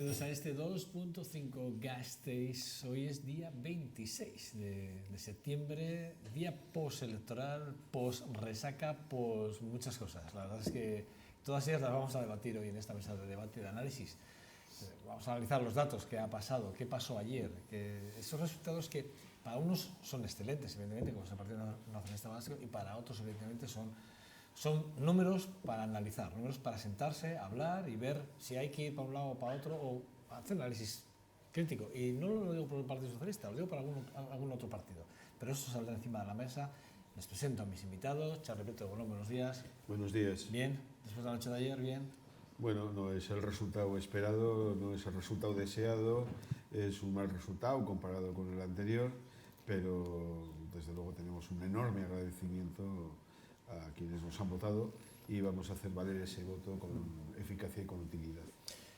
Bienvenidos a este 2.5 Gasteiz. Hoy es día 26 de septiembre, día post-electoral, post-resaca, post muchas cosas. La verdad es que todas ellas las vamos a debatir hoy en esta mesa de debate, de análisis. Vamos a analizar los datos, qué ha pasado, qué pasó ayer, esos resultados que para unos son excelentes, evidentemente, como es el Partido Nacionalista Vasco, y para otros, evidentemente, son números para analizar, números para sentarse, hablar y ver si hay que ir para un lado o para otro o hacer un análisis crítico. Y no lo digo por el Partido Socialista, lo digo por algún otro partido. Pero eso saldrá encima de la mesa. Les presento a mis invitados. Charly Prieto de Bolón, buenos días. Buenos días. Bien, después de la noche de ayer, bien. Bueno, no es el resultado esperado, no es el resultado deseado, es un mal resultado comparado con el anterior, pero desde luego tenemos un enorme agradecimiento a quienes nos han votado y vamos a hacer valer ese voto con eficacia y con utilidad.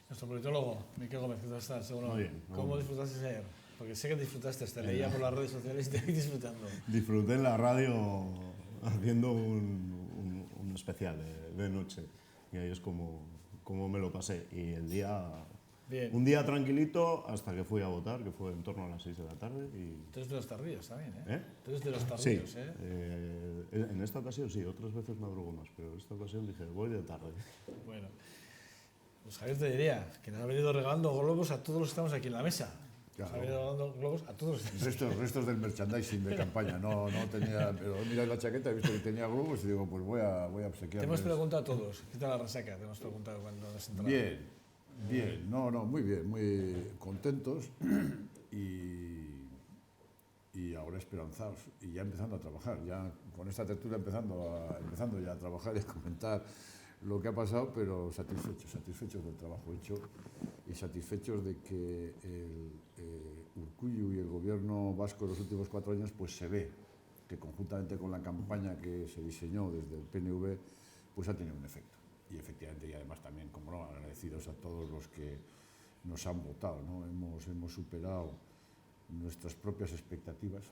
Nuestro politólogo, Miquel Gómez, ¿qué tal estás? Muy bien. ¿Cómo disfrutaste ayer? Porque sé que disfrutaste, te leía por las redes sociales y te vi disfrutando. Disfruté en la radio haciendo un especial de noche y ahí es como me lo pasé. Y el día, Bien. un día tranquilito hasta que fui a votar, que fue en torno a las 6 de la tarde. Tú eres de los tardíos también, ¿eh? ¿Eh? Tú eres de los Sí, tardíos, ¿eh? en esta ocasión sí, otras veces madrugo más, pero en esta ocasión dije, voy de tarde. Bueno, pues Javier te diría que nos ha venido regalando globos a todos los que estamos aquí en la mesa. Claro. Nos ha venido regalando globos a todos los que estamos aquí. Restos del merchandising de campaña, no tenía, pero mira la chaqueta, he visto que tenía globos y digo, pues voy a Te obsequiarles. hemos preguntado a todos, ¿qué tal la resaca? Te hemos preguntado cuando nos entramos. Bien, muy bien, muy contentos y ahora esperanzados y ya empezando a trabajar, ya con esta tertulia empezando ya a trabajar y a comentar lo que ha pasado, pero satisfechos del trabajo hecho y satisfechos de que Urkullu y el gobierno vasco en los últimos 4 años pues se ve que conjuntamente con la campaña que se diseñó desde el PNV pues ha tenido un efecto. Y efectivamente, y además también, como no, agradecidos a todos los que nos han votado, ¿no? Hemos superado nuestras propias expectativas.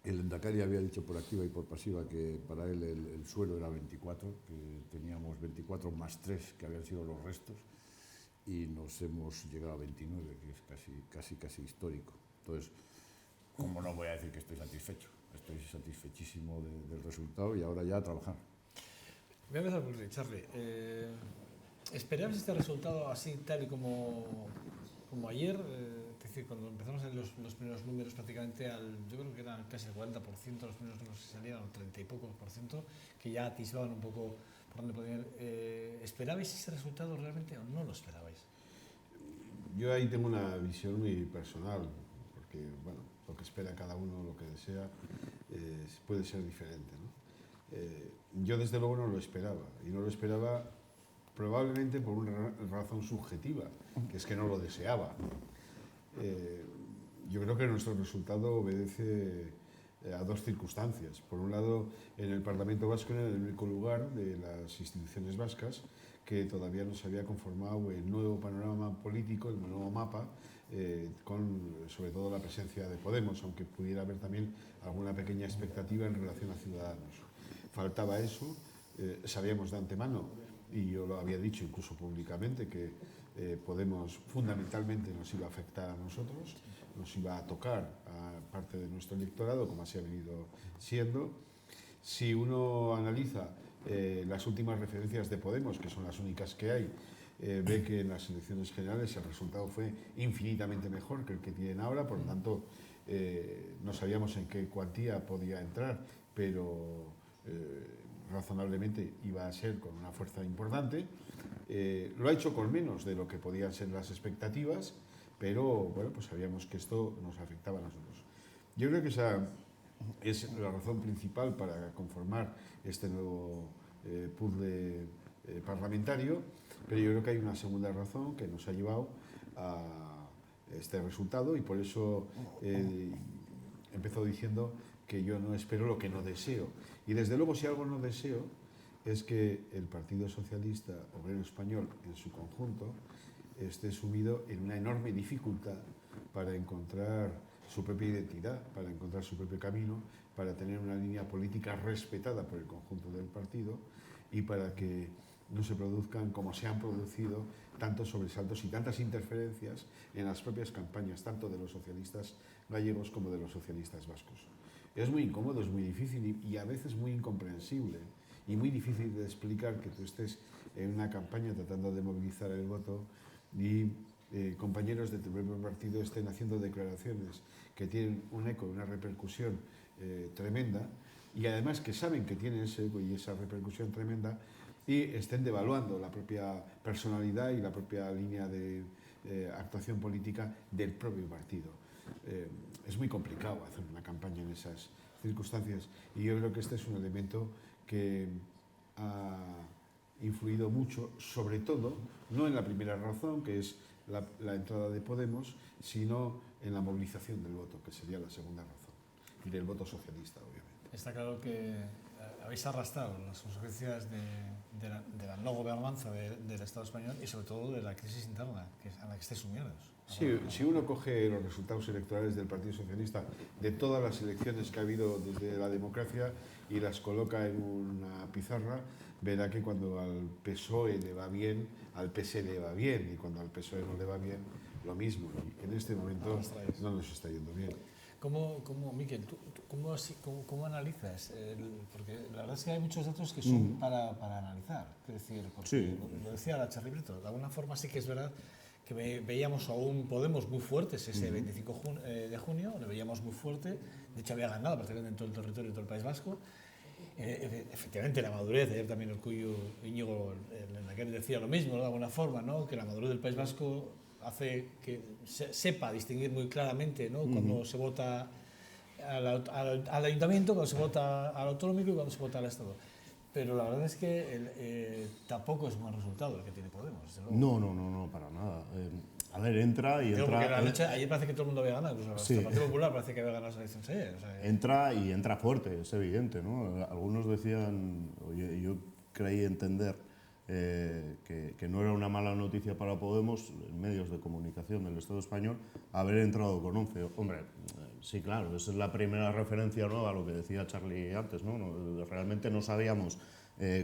El Lehendakari había dicho por activa y por pasiva que para él el suelo era 24, que teníamos 24 más 3 que habían sido los restos, y nos hemos llegado a 29, que es casi histórico. Entonces, como no voy a decir que estoy satisfecho, estoy satisfechísimo del resultado y ahora ya a trabajar. Voy a empezar por ti, Charly. ¿Esperabas este resultado así, tal y como ayer? Es decir, cuando empezamos a ver los primeros números, prácticamente yo creo que eran casi el 40% los primeros números que salían, o 30 y pocos por ciento, que ya atisbaban un poco por dónde podían ir. ¿Esperabais ese resultado realmente o no lo esperabais? Yo ahí tengo una visión muy personal, porque bueno, lo que espera cada uno, lo que desea, puede ser diferente, ¿no? Yo desde luego no lo esperaba, y no lo esperaba probablemente por una razón subjetiva, que es que no lo deseaba. Yo creo que nuestro resultado obedece a dos circunstancias. Por un lado, en el Parlamento Vasco era el único lugar de las instituciones vascas que todavía no se había conformado el nuevo panorama político, el nuevo mapa, con sobre todo la presencia de Podemos, aunque pudiera haber también alguna pequeña expectativa en relación a Ciudadanos. Faltaba eso, sabíamos de antemano, y yo lo había dicho incluso públicamente, que Podemos fundamentalmente nos iba a afectar a nosotros, nos iba a tocar a parte de nuestro electorado, como así ha venido siendo. Si uno analiza las últimas referencias de Podemos, que son las únicas que hay, ve que en las elecciones generales el resultado fue infinitamente mejor que el que tienen ahora, por lo tanto no sabíamos en qué cuantía podía entrar, pero razonablemente iba a ser con una fuerza importante. Lo ha hecho con menos de lo que podían ser las expectativas, pero bueno, pues sabíamos que esto nos afectaba a nosotros. Yo creo que esa es la razón principal para conformar este nuevo puzzle parlamentario, pero yo creo que hay una segunda razón que nos ha llevado a este resultado, y por eso empezó diciendo que yo no espero lo que no deseo. Y desde luego, si algo no deseo, es que el Partido Socialista Obrero Español en su conjunto esté sumido en una enorme dificultad para encontrar su propia identidad, para encontrar su propio camino, para tener una línea política respetada por el conjunto del partido y para que no se produzcan como se han producido tantos sobresaltos y tantas interferencias en las propias campañas, tanto de los socialistas gallegos como de los socialistas vascos. Es muy incómodo, es muy difícil y a veces muy incomprensible y muy difícil de explicar que tú estés en una campaña tratando de movilizar el voto y compañeros de tu propio partido estén haciendo declaraciones que tienen un eco, una repercusión tremenda, y además que saben que tienen ese eco y esa repercusión tremenda, y estén devaluando la propia personalidad y la propia línea de actuación política del propio partido. Es muy complicado hacer una campaña en esas circunstancias, y yo creo que este es un elemento que ha influido mucho, sobre todo, no en la primera razón, que es la entrada de Podemos, sino en la movilización del voto, que sería la segunda razón, y del voto socialista, obviamente. Está claro que habéis arrastrado las consecuencias de la no gobernanza del Estado español y sobre todo de la crisis interna a la que estáis sumidos. Sí, si uno coge los resultados electorales del Partido Socialista de todas las elecciones que ha habido desde la democracia y las coloca en una pizarra, verá que cuando al PSOE le va bien, al PS le va bien, y cuando al PSOE no le va bien, lo mismo. Y en este momento no nos está yendo bien. Miquel, ¿cómo analizas? Porque la verdad es que hay muchos datos que son para analizar. Es decir, porque Sí. lo decía la Charlie Brito, de alguna forma sí que es verdad que veíamos a un Podemos muy fuertes ese 25 de junio, lo veíamos muy fuerte, de hecho había ganado prácticamente en todo el territorio de todo el País Vasco. Efectivamente, la madurez, ayer también el Cuyo Íñigo Lehendakari decía lo mismo, ¿no? De alguna forma, ¿no? Que la madurez del País Vasco hace que sepa distinguir muy claramente, ¿no? Cuando se vota al ayuntamiento, cuando se vota al autonómico y cuando se vota al Estado. Pero la verdad es que tampoco es un buen resultado el que tiene Podemos. Desde luego. No, para nada. A ver, entra y Digo, entra. porque la noche, ayer parece que todo el mundo había ganado, incluso Sí. el Partido Popular parece que había ganado las elecciones ayer. O sea, Entra y entra fuerte, es evidente, ¿no? Algunos decían, oye, yo creí entender que no era una mala noticia para Podemos, en medios de comunicación del Estado español, haber entrado con 11. Hombre, sí, claro, esa es la primera referencia, ¿no?, a lo que decía Charlie antes, ¿no? Realmente no sabíamos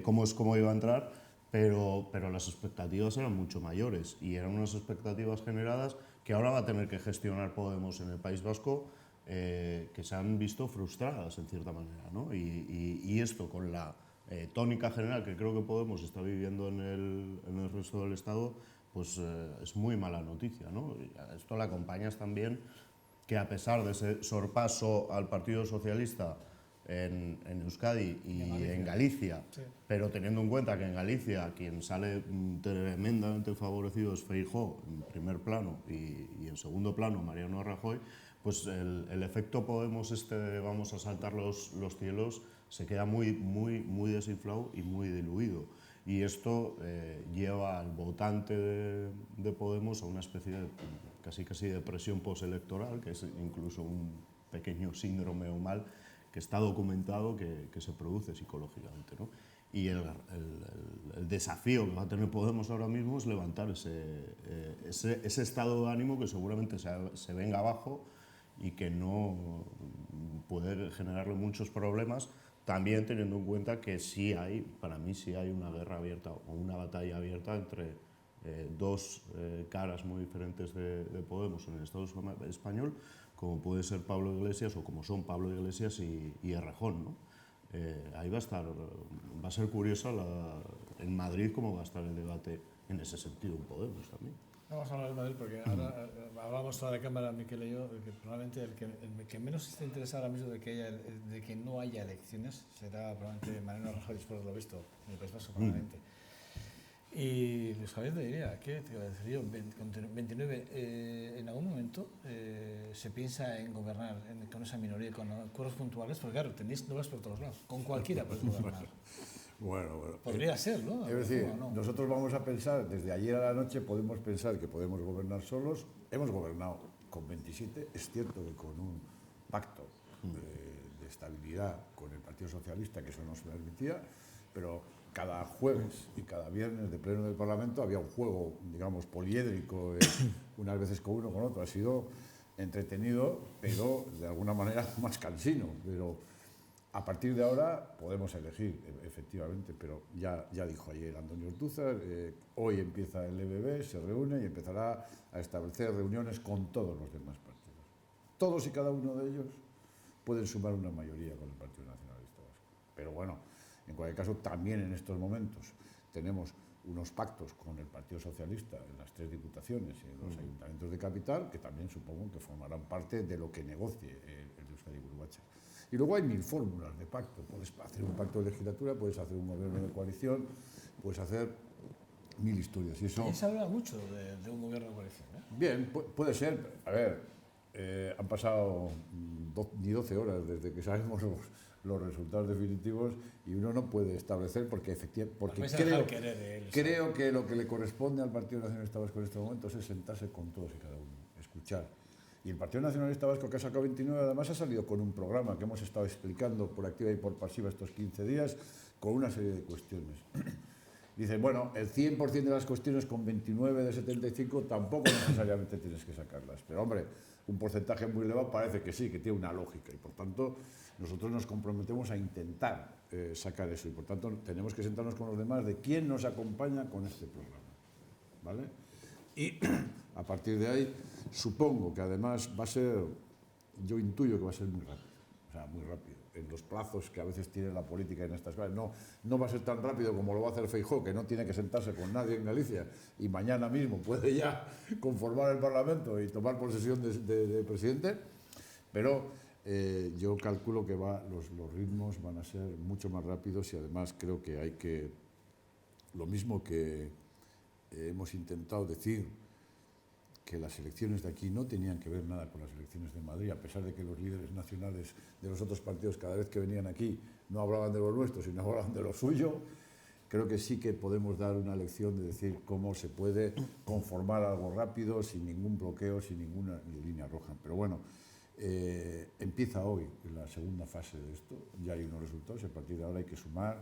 cómo iba a entrar, pero las expectativas eran mucho mayores y eran unas expectativas generadas que ahora va a tener que gestionar Podemos en el País Vasco, que se han visto frustradas en cierta manera, ¿no? Y esto con la tónica general que creo que Podemos está viviendo en el resto del Estado, pues es muy mala noticia, ¿no? Y a esto le acompañas también que, a pesar de ese sorpaso al Partido Socialista en Euskadi y en Galicia, sí. pero teniendo en cuenta que en Galicia quien sale tremendamente favorecido es Feijóo en primer plano y en segundo plano Mariano Rajoy, pues el efecto Podemos vamos a saltar los cielos se queda muy desinflado y muy diluido. Y esto lleva al votante de Podemos a una especie de casi de presión postelectoral, que es incluso un pequeño síndrome o mal que está documentado que se produce psicológicamente, ¿no? Y el desafío que va a tener Podemos ahora mismo es levantar ese estado de ánimo que seguramente se venga abajo y que no puede generarle muchos problemas, también teniendo en cuenta que para mí sí hay una guerra abierta o una batalla abierta entre dos caras muy diferentes de Podemos en el Estado español, como puede ser Pablo Iglesias o como son Pablo Iglesias y Errejón, ¿no? Ahí va a ser curiosa en Madrid cómo va a estar el debate en ese sentido en Podemos también. Vamos a hablar de Madrid porque ahora hablamos toda la Cámara, Miquel y yo, que probablemente el que menos esté interesado ahora mismo de que no haya elecciones será probablemente Mariano Rajoy, después de lo visto en el País Vasco, probablemente. Y Luis Javier te diría, ¿qué te iba a decir yo? 29, en algún momento se piensa en gobernar con esa minoría, con acuerdos puntuales, porque claro, tenéis nuevas por todos lados, con cualquiera puedes gobernar. Bueno. Podría ser, ¿no? Es decir, ¿no? nosotros vamos a pensar, desde ayer a la noche podemos pensar que podemos gobernar solos. Hemos gobernado con 27, es cierto que con un pacto de estabilidad con el Partido Socialista, que eso nos permitía, pero cada jueves y cada viernes de pleno del Parlamento había un juego, digamos, poliédrico, unas veces con uno, con otro. Ha sido entretenido, pero de alguna manera más cansino. Pero A partir de ahora podemos elegir, efectivamente, pero ya dijo ayer Antonio Ortúzar, hoy empieza el EBB, se reúne y empezará a establecer reuniones con todos los demás partidos. Todos y cada uno de ellos pueden sumar una mayoría con el Partido Nacionalista Vasco. Pero bueno, en cualquier caso, también en estos momentos tenemos unos pactos con el Partido Socialista en las 3 diputaciones y en los ayuntamientos de capital, que también supongo que formarán parte de lo que negocie el Euskadi Burubacha. Y luego hay 1000 fórmulas de pacto. Puedes hacer un pacto de legislatura, puedes hacer un gobierno de coalición, puedes hacer 1000 historias. Y eso... Se habla mucho de un gobierno de coalición, ¿eh? Bien, puede ser. A ver, han pasado ni 12 horas desde que sabemos los resultados definitivos y uno no puede establecer porque efectivamente creo que lo que le corresponde al Partido Nacionalista Vasco en estos momentos es sentarse con todos y cada uno, escuchar. Y el Partido Nacionalista Vasco, que ha sacado 29, además ha salido con un programa que hemos estado explicando por activa y por pasiva estos 15 días, con una serie de cuestiones. Dice, bueno, el 100% de las cuestiones con 29 de 75 tampoco necesariamente tienes que sacarlas. Pero, hombre, un porcentaje muy elevado parece que sí, que tiene una lógica. Y, por tanto, nosotros nos comprometemos a intentar sacar eso. Y, por tanto, tenemos que sentarnos con los demás de quién nos acompaña con este programa. ¿Vale? Y a partir de ahí, supongo que además va a ser, yo intuyo que va a ser muy rápido, o sea, muy rápido, en los plazos que a veces tiene la política en estas cosas. No va a ser tan rápido como lo va a hacer Feijóo, que no tiene que sentarse con nadie en Galicia y mañana mismo puede ya conformar el Parlamento y tomar posesión de presidente, pero yo calculo que los ritmos van a ser mucho más rápidos y además creo que hay que, lo mismo que hemos intentado decir que las elecciones de aquí no tenían que ver nada con las elecciones de Madrid, a pesar de que los líderes nacionales de los otros partidos cada vez que venían aquí no hablaban de lo nuestro, sino hablaban de lo suyo. Creo que sí que podemos dar una lección de decir cómo se puede conformar algo rápido, sin ningún bloqueo, sin ninguna línea roja. Pero bueno, empieza hoy la segunda fase de esto, ya hay unos resultados y a partir de ahora hay que sumar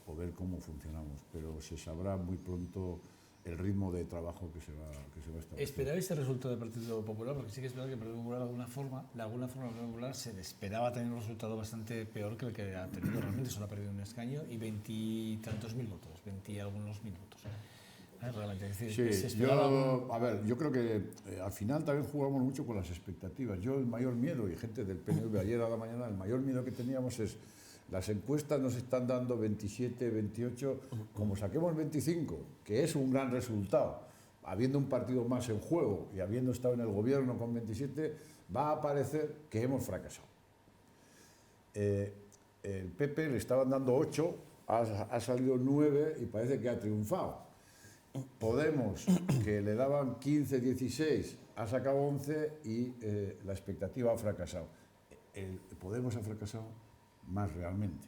o ver cómo funcionamos, pero se sabrá muy pronto el ritmo de trabajo que se va a establecer. ¿Esperabais el resultado del Partido Popular? Porque sí que es verdad que el Partido Popular de alguna forma el Partido Popular se esperaba tener un resultado bastante peor que el que ha tenido realmente, solo ha perdido un escaño y 20 y tantos mil votos, 20 y algunos mil votos. Realmente, es decir, sí, se esperaba... yo creo que al final también jugamos mucho con las expectativas. Yo el mayor miedo, y gente del PNV ayer a la mañana, el mayor miedo que teníamos es las encuestas nos están dando 27, 28, como saquemos 25, que es un gran resultado, habiendo un partido más en juego y habiendo estado en el gobierno con 27, va a parecer que hemos fracasado. El PP le estaban dando 8, ha salido 9 y parece que ha triunfado. Podemos, que le daban 15, 16, ha sacado 11 y la expectativa ha fracasado. Podemos ha fracasado más realmente,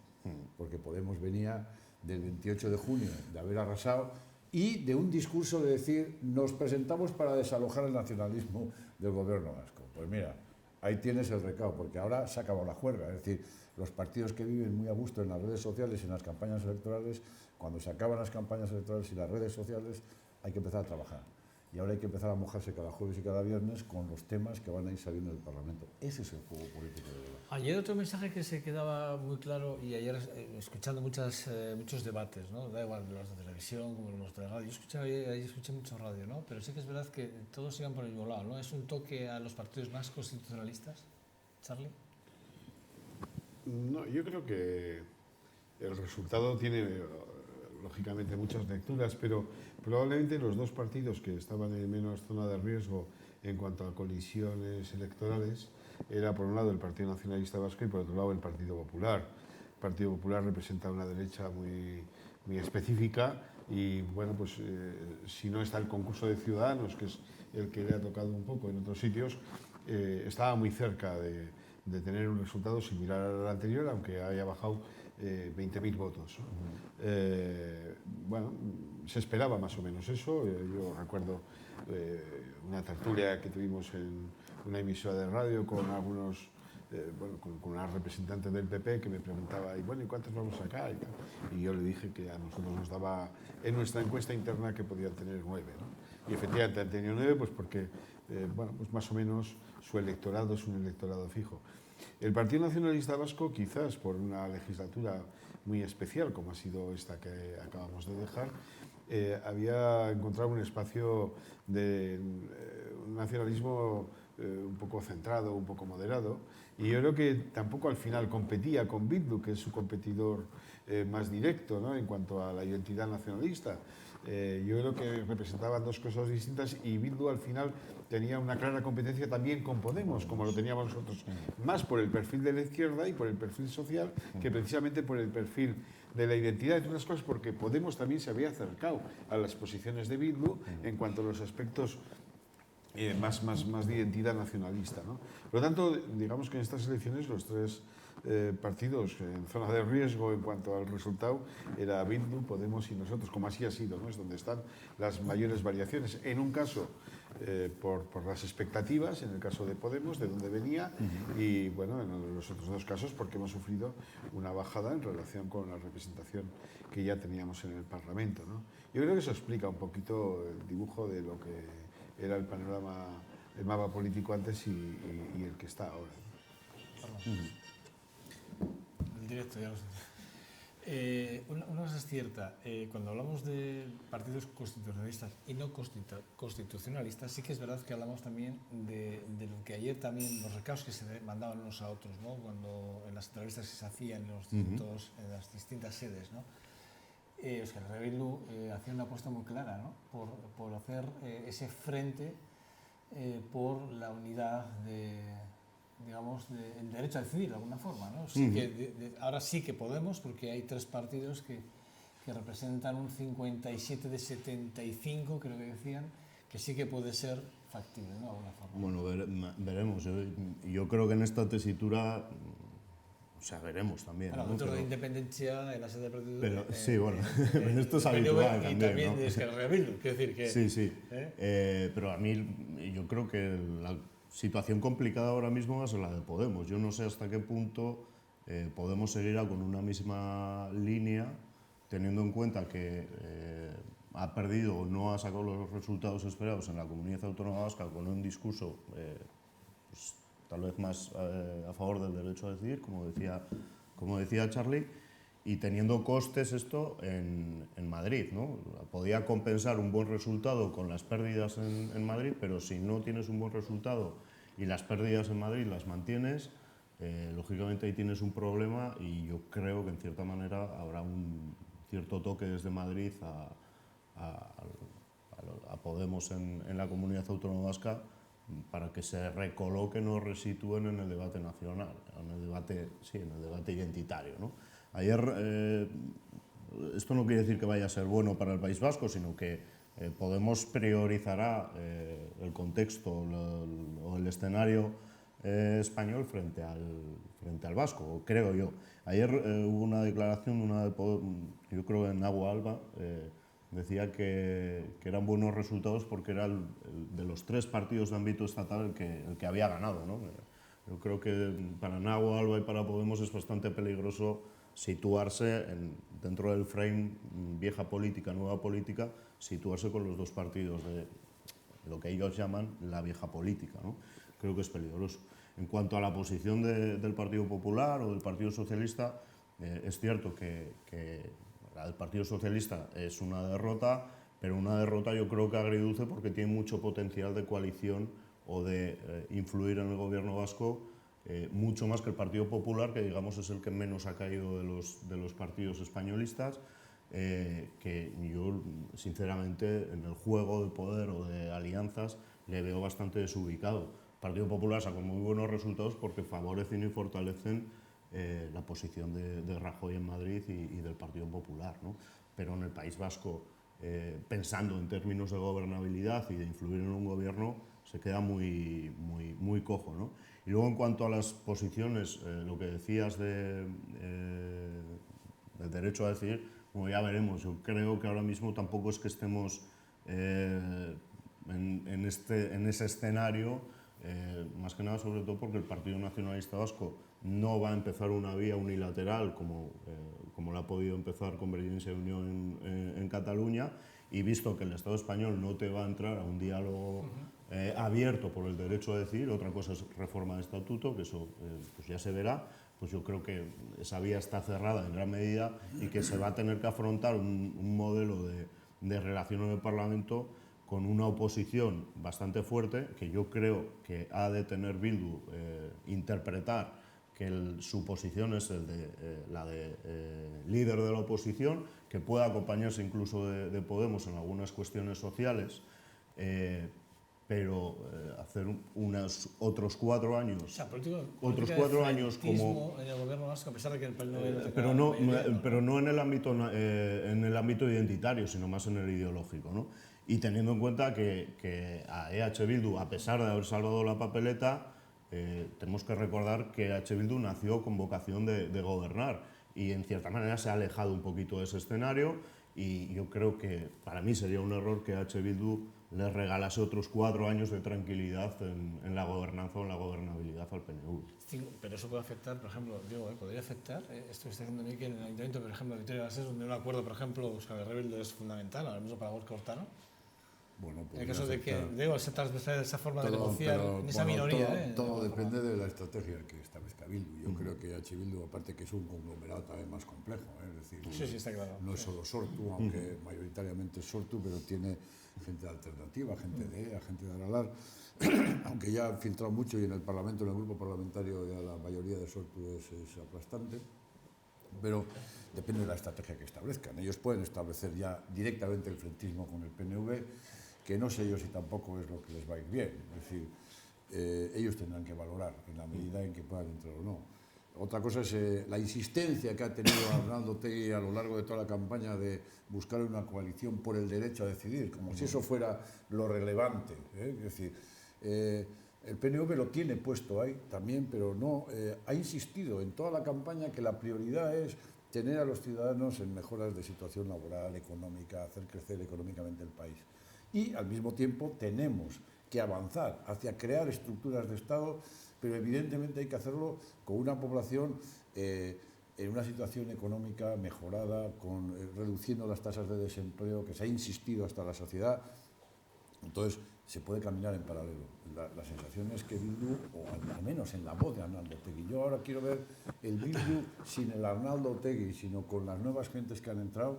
porque Podemos venía del 28 de junio de haber arrasado y de un discurso de decir nos presentamos para desalojar el nacionalismo del gobierno vasco. Pues mira, ahí tienes el recado, porque ahora se ha acabado la juerga, es decir, los partidos que viven muy a gusto en las redes sociales y en las campañas electorales, cuando se acaban las campañas electorales y las redes sociales, hay que empezar a trabajar. Y ahora hay que empezar a mojarse cada jueves y cada viernes con los temas que van a ir saliendo del Parlamento. Ese es el juego político de verdad. Ayer otro mensaje que se quedaba muy claro, y ayer escuchando muchos debates, ¿no? Da igual los de televisión como los de radio. Yo escuché mucho radio, ¿no? Pero sí que es verdad que todos iban por el mismo lado, ¿no? ¿Es un toque a los partidos más constitucionalistas, Charlie? No, yo creo que el resultado tiene, lógicamente, muchas lecturas, pero probablemente los dos partidos que estaban en menos zona de riesgo en cuanto a colisiones electorales era, por un lado, el Partido Nacionalista Vasco y, por otro lado, el Partido Popular. El Partido Popular representa una derecha muy específica y, bueno, pues si no está el concurso de Ciudadanos, que es el que le ha tocado un poco en otros sitios, estaba muy cerca de tener un resultado similar al anterior, aunque haya bajado 20.000 votos. Bueno, se esperaba más o menos eso. Yo recuerdo una tertulia que tuvimos en una emisora de radio con algunos, con una representante del PP que me preguntaba, ¿y cuántos vamos a sacar? Y yo le dije que a nosotros nos daba en nuestra encuesta interna que podían tener 9, ¿no? Y efectivamente han tenido 9, pues porque, pues más o menos su electorado es un electorado fijo. El Partido Nacionalista Vasco, quizás por una legislatura muy especial, como ha sido esta que acabamos de dejar, había encontrado un espacio de un nacionalismo un poco centrado, un poco moderado, y yo creo que tampoco al final competía con Bildu, que es su competidor más directo, ¿no?, en cuanto a la identidad nacionalista. Yo creo que representaban dos cosas distintas y Bildu al final tenía una clara competencia también con Podemos, como lo teníamos nosotros, más por el perfil de la izquierda y por el perfil social que precisamente por el perfil de la identidad, entre otras cosas porque Podemos también se había acercado a las posiciones de Bildu en cuanto a los aspectos más de identidad nacionalista, ¿no? Por lo tanto, digamos que en estas elecciones los tres partidos en zona de riesgo en cuanto al resultado era Bildu, Podemos y nosotros, como así ha sido, ¿no? Es donde están las mayores variaciones. En un caso por las expectativas, en el caso de Podemos, de dónde venía, y bueno, en los otros dos casos porque hemos sufrido una bajada en relación con la representación que ya teníamos en el Parlamento, ¿no? Yo creo que eso explica un poquito el dibujo de lo que era el panorama, el mapa político antes y el que está ahora. El directo, ya lo sé. Una cosa es cierta, cuando hablamos de partidos constitucionalistas y no constitucionalistas, sí que es verdad que hablamos también de lo que ayer también, los recados que se mandaban unos a otros, ¿no?, cuando en las entrevistas que se hacían en las distintas sedes, ¿no? Euskal Herria Bildu hacía una apuesta muy clara, ¿no?, por hacer ese frente por la unidad el derecho a decidir de alguna forma, ¿no? Sí que ahora sí que podemos, porque hay tres partidos que representan un 57 de 75, creo que decían, que sí que puede ser factible, ¿no?, de alguna forma. Bueno, veremos. Yo creo que en esta tesitura, o sea, veremos también. Bueno, dentro de independencia en la sede de partido. Pero sí, bueno, en esto es habitual también, y también ¿no? de Euskal Herria Bildu, quiero decir que... Sí. Pero a mí, yo creo que la situación complicada ahora mismo va a ser la de Podemos. Yo no sé hasta qué punto Podemos seguirá con una misma línea, teniendo en cuenta que ha perdido o no ha sacado los resultados esperados en la Comunidad Autónoma Vasca con un discurso pues, tal vez más a favor del derecho a decidir, como decía Charlie, y teniendo costes esto en Madrid, ¿no? Podía compensar un buen resultado con las pérdidas en Madrid, pero si no tienes un buen resultado y las pérdidas en Madrid las mantienes, lógicamente ahí tienes un problema y yo creo que en cierta manera habrá un cierto toque desde Madrid a Podemos en la Comunidad Autónoma Vasca para que se recoloquen o resitúen en el debate nacional, en el debate identitario, ¿no? Ayer, esto no quiere decir que vaya a ser bueno para el País Vasco, sino que Podemos priorizará el contexto o el escenario español frente al vasco, creo yo. Ayer hubo una declaración, yo creo en Agua Alba, decía que eran buenos resultados porque era de los tres partidos de ámbito estatal el que había ganado, ¿no? Yo creo que para Agua Alba y para Podemos es bastante peligroso situarse dentro del frame vieja política, nueva política, situarse con los dos partidos de lo que ellos llaman la vieja política, ¿no? Creo que es peligroso. En cuanto a la posición del Partido Popular o del Partido Socialista, es cierto que la del Partido Socialista es una derrota, pero una derrota yo creo que agridulce porque tiene mucho potencial de coalición o de influir en el gobierno vasco, mucho más que el Partido Popular, que digamos es el que menos ha caído de los partidos españolistas, que yo sinceramente en el juego de poder o de alianzas le veo bastante desubicado. El Partido Popular sacó muy buenos resultados porque favorecen y fortalecen la posición de Rajoy en Madrid y del Partido Popular, ¿no? Pero en el País Vasco, pensando en términos de gobernabilidad y de influir en un gobierno, se queda muy cojo, ¿no? Y luego en cuanto a las posiciones, lo que decías del derecho a decidir, como ya veremos, yo creo que ahora mismo tampoco es que estemos en ese escenario, más que nada sobre todo porque el Partido Nacionalista Vasco no va a empezar una vía unilateral como la ha podido empezar Convergencia y Unión en Cataluña, y visto que el Estado español no te va a entrar a un diálogo abierto por el derecho a decidir, otra cosa es reforma de estatuto, que eso pues ya se verá. Pues yo creo que esa vía está cerrada en gran medida y que se va a tener que afrontar un modelo de relación en el Parlamento con una oposición bastante fuerte, que yo creo que ha de tener Bildu interpretar que su posición es la de líder de la oposición, que pueda acompañarse incluso de Podemos en algunas cuestiones sociales, pero hacer otros 4 años, O sea, política como en el gobierno vasco, a pesar de que el PNV no tenga pero no, mayoría, pero no en el ámbito identitario, sino más en el ideológico, ¿no? Y teniendo en cuenta que a EH Bildu, a pesar de haber salvado la papeleta, tenemos que recordar que EH Bildu nació con vocación de gobernar y en cierta manera se ha alejado un poquito de ese escenario, y yo creo que para mí sería un error que EH Bildu le regalase otros 4 años de tranquilidad en la gobernanza o en la gobernabilidad al PNV. Sí, pero eso puede afectar, por ejemplo, digo, podría afectar, esto que está haciendo Mikel en el Ayuntamiento, por ejemplo, de Vitoria-Gasteiz, donde un acuerdo, por ejemplo, Euskal Herria Bildu es fundamental, ahora mismo para Gorka Hurtado. Bueno, En el caso de que, digo, se transversal esa forma de todo, negociar pero, en esa bueno, minoría. todo depende de la estrategia que establezca Bildu. Yo creo que H. Bildu, aparte que es un conglomerado también más complejo, es decir, Sí, está claro. no es solo Sortu, aunque mayoritariamente es Sortu, pero tiene gente alternativa, gente de EA, gente de Aralar, aunque ya ha filtrado mucho y en el Parlamento, en el grupo parlamentario, ya la mayoría de Sortu es aplastante, pero depende de la estrategia que establezcan. Ellos pueden establecer ya directamente el frentismo con el PNV, que no sé yo si tampoco es lo que les va a ir bien. Es decir, ellos tendrán que valorar en la medida en que puedan entrar o no. Otra cosa es la insistencia que ha tenido Arnaldo Otegi a lo largo de toda la campaña de buscar una coalición por el derecho a decidir, como si eso fuera lo relevante. Es decir, el PNV lo tiene puesto ahí también, pero no ha insistido en toda la campaña que la prioridad es tener a los ciudadanos en mejoras de situación laboral, económica, hacer crecer económicamente el país. Y al mismo tiempo tenemos que avanzar hacia crear estructuras de Estado, pero evidentemente hay que hacerlo con una población en una situación económica mejorada, reduciendo las tasas de desempleo, que se ha insistido hasta la saciedad. Entonces, se puede caminar en paralelo. La sensación es que Bildu, o al menos en la voz de Arnaldo Otegi, yo ahora quiero ver el Bildu sin el Arnaldo Otegi, sino con las nuevas gentes que han entrado,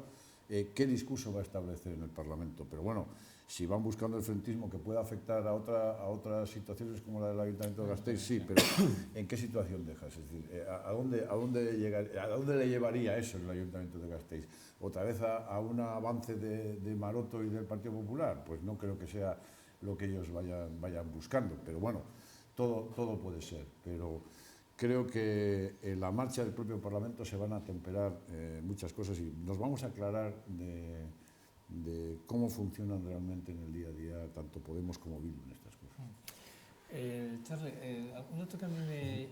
qué discurso va a establecer en el Parlamento. Pero bueno, si van buscando el frentismo que pueda afectar a otras situaciones como la del Ayuntamiento de Gasteiz, sí, pero ¿en qué situación dejas? Es decir, ¿a dónde le llevaría eso el Ayuntamiento de Gasteiz? ¿Otra vez a un avance de Maroto y del Partido Popular? Pues no creo que sea lo que ellos vayan buscando, pero bueno, todo puede ser. Pero creo que en la marcha del propio Parlamento se van a temperar muchas cosas y nos vamos a aclarar de cómo funcionan realmente en el día a día tanto Podemos como Bildu en estas cosas. Charlie, un dato que a mí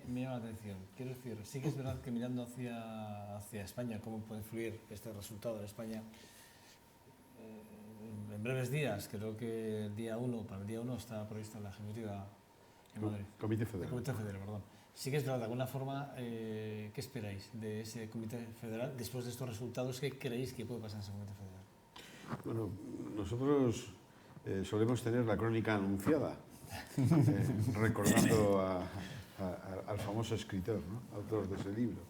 me llama la atención. Quiero decir, sí que es verdad que mirando hacia España, cómo puede influir este resultado en España, en breves días, creo que para el día 1 está prevista la ejecutiva en Madrid. Comité Federal. El Comité Federal, perdón. Sí que es verdad, de alguna forma, ¿qué esperáis de ese Comité Federal después de estos resultados? ¿Qué creéis que puede pasar en ese Comité Federal? Bueno, nosotros solemos tener la crónica anunciada, recordando al famoso escritor, ¿no? Autor de ese libro.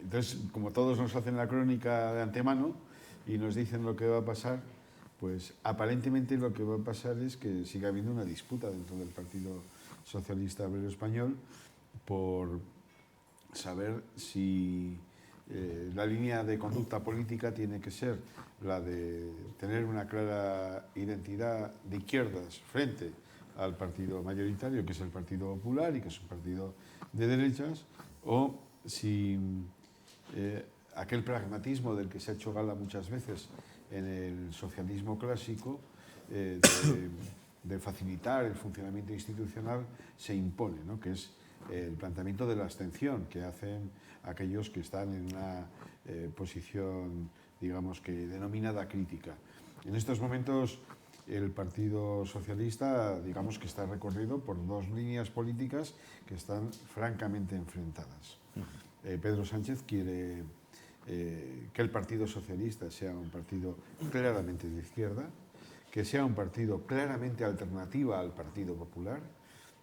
Entonces, como todos nos hacen la crónica de antemano y nos dicen lo que va a pasar, pues aparentemente lo que va a pasar es que siga habiendo una disputa dentro del Partido Socialista Obrero Español por saber si la línea de conducta política tiene que ser la de tener una clara identidad de izquierdas frente al partido mayoritario, que es el Partido Popular y que es un partido de derechas, o si aquel pragmatismo del que se ha hecho gala muchas veces en el socialismo clásico, de facilitar el funcionamiento institucional, se impone, ¿no? Que es el planteamiento de la abstención que hacen aquellos que están en una posición, digamos, que denominada crítica. En estos momentos el Partido Socialista, digamos, que está recorrido por dos líneas políticas que están francamente enfrentadas. Pedro Sánchez quiere que el Partido Socialista sea un partido claramente de izquierda, que sea un partido claramente alternativa al Partido Popular,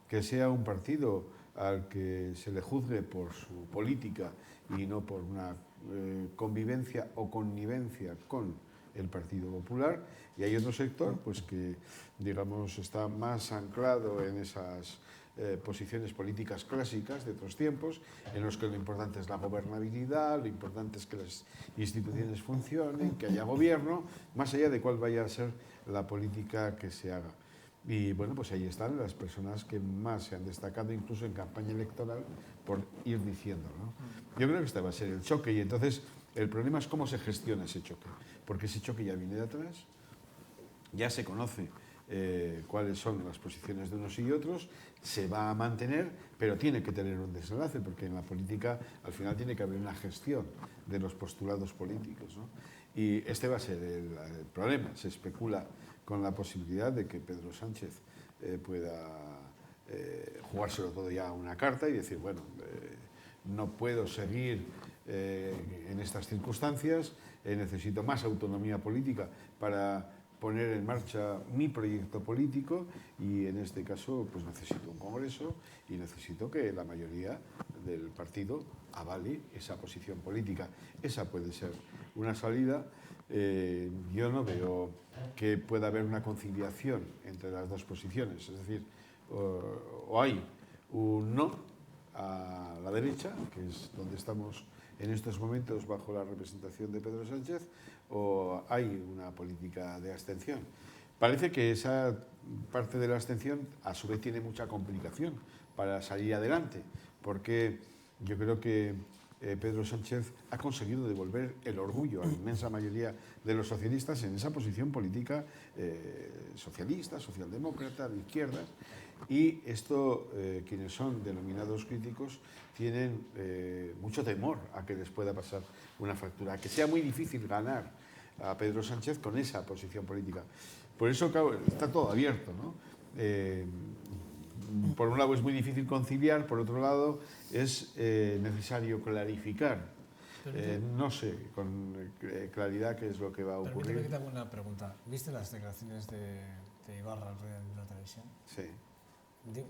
que sea un partido al que se le juzgue por su política y no por una convivencia o connivencia con el Partido Popular, y hay otro sector pues que digamos está más anclado en esas posiciones políticas clásicas de otros tiempos, en los que lo importante es la gobernabilidad, lo importante es que las instituciones funcionen, que haya gobierno, más allá de cuál vaya a ser la política que se haga. Y bueno, pues ahí están las personas que más se han destacado, incluso en campaña electoral, por ir diciendo, ¿no? Yo creo que este va a ser el choque, y entonces el problema es cómo se gestiona ese choque, porque ese choque ya viene de atrás, ya se conoce cuáles son las posiciones de unos y otros, se va a mantener, pero tiene que tener un desenlace, porque en la política al final tiene que haber una gestión de los postulados políticos, ¿no? Y este va a ser el problema. Se especula con la posibilidad de que Pedro Sánchez pueda jugárselo todo ya a una carta y decir, bueno, no puedo seguir en estas circunstancias, necesito más autonomía política para poner en marcha mi proyecto político, y en este caso pues necesito un congreso y necesito que la mayoría del partido avale esa posición política. Esa puede ser una salida. Yo no veo que pueda haber una conciliación entre las dos posiciones, es decir, o hay un no a la derecha, que es donde estamos en estos momentos bajo la representación de Pedro Sánchez, o hay una política de abstención. Parece que esa parte de la abstención a su vez tiene mucha complicación para salir adelante, porque yo creo que Pedro Sánchez ha conseguido devolver el orgullo a la inmensa mayoría de los socialistas en esa posición política socialista, socialdemócrata, de izquierdas, y esto quienes son denominados críticos tienen mucho temor a que les pueda pasar una fractura, a que sea muy difícil ganar a Pedro Sánchez con esa posición política. Por eso, claro, está todo abierto, ¿no? Por un lado es muy difícil conciliar, por otro lado es necesario clarificar. No sé con claridad qué es lo que va a ocurrir. Permíteme que te haga una pregunta. ¿Viste las declaraciones de Ibarra en la televisión? Sí.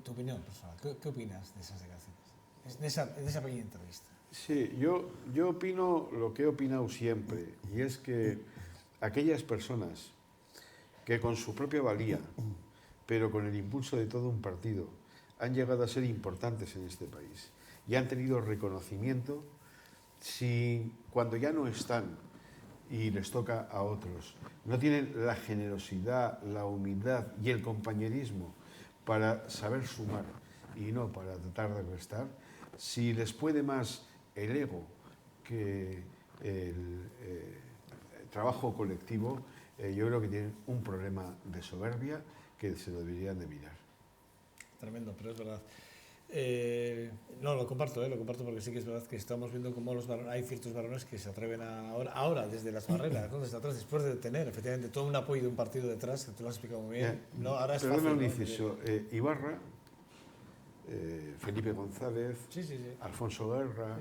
Tu opinión personal, ¿qué opinas de esas declaraciones? De esa pequeña entrevista. Sí, yo opino lo que he opinado siempre, y es que aquellas personas que con su propia valía, pero con el impulso de todo un partido, han llegado a ser importantes en este país y han tenido reconocimiento, si cuando ya no están y les toca a otros, no tienen la generosidad, la humildad y el compañerismo para saber sumar y no para tratar de restar, si les puede más el ego que el trabajo colectivo, yo creo que tienen un problema de soberbia que se deberían de mirar. Tremendo, pero es verdad. No, lo comparto porque sí que es verdad que estamos viendo cómo hay ciertos varones que se atreven ahora desde las barreras, ¿no? Desde atrás, después de tener efectivamente todo un apoyo de un partido detrás, que tú lo has explicado muy bien. No, ahora es perdona fácil, un ¿no? inciso. Ibarra, Felipe González, Sí. Alfonso Guerra,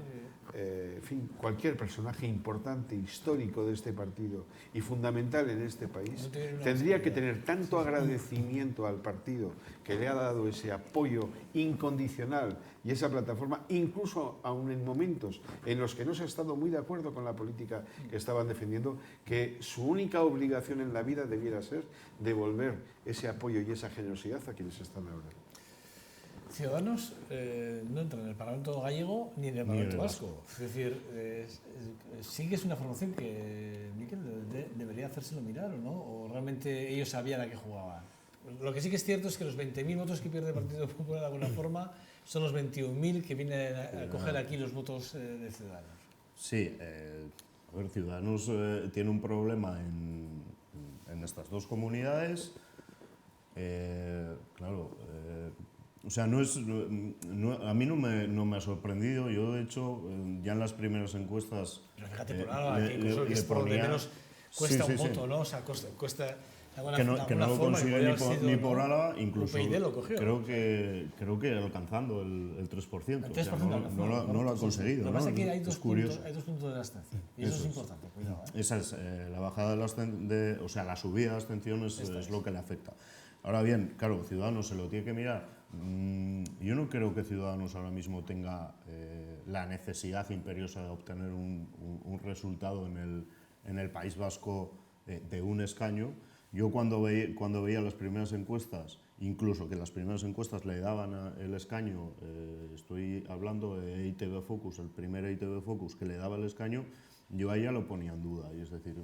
en fin, cualquier personaje importante, histórico de este partido y fundamental en este país, tendría que tener tanto agradecimiento al partido que le ha dado ese apoyo incondicional y esa plataforma, incluso aún en momentos en los que no se ha estado muy de acuerdo con la política que estaban defendiendo, que su única obligación en la vida debiera ser devolver ese apoyo y esa generosidad a quienes están ahora. Ciudadanos no entra en el Parlamento gallego ni en el Parlamento vasco. Es decir, sí que es una formación que, Miquel, debería hacérselo mirar, ¿o no? ¿O realmente ellos sabían a qué jugaban? Lo que sí que es cierto es que los 20.000 votos que pierde el Partido Popular de alguna forma son los 21.000 que vienen a coger aquí los votos de Ciudadanos. Sí, a ver, Ciudadanos tiene un problema en estas dos comunidades. Claro, o sea, a mí no me ha sorprendido. Yo, de hecho, ya en las primeras encuestas Pero fíjate, por ahora, que incluso es por donde menos cuesta un voto, ¿no? O sea, cuesta que no lo consigue ni por Álava, incluso UPyD lo cogió. creo que alcanzando el 3%. El 3% No lo ha conseguido. Lo que pasa es que hay dos puntos de abstención. Y eso es importante, cuidado. Esa es la bajada o sea, la subida de abstenciones es lo que le afecta. Ahora bien, claro, Ciudadanos se lo tiene que mirar. Yo no creo que Ciudadanos ahora mismo tenga la necesidad imperiosa de obtener un resultado en el País Vasco de un escaño. Yo cuando veía las primeras encuestas, incluso que las primeras encuestas le daban el escaño, estoy hablando de ITV Focus, el primer ITV Focus que le daba el escaño, yo ahí ya lo ponía en duda, y es decir,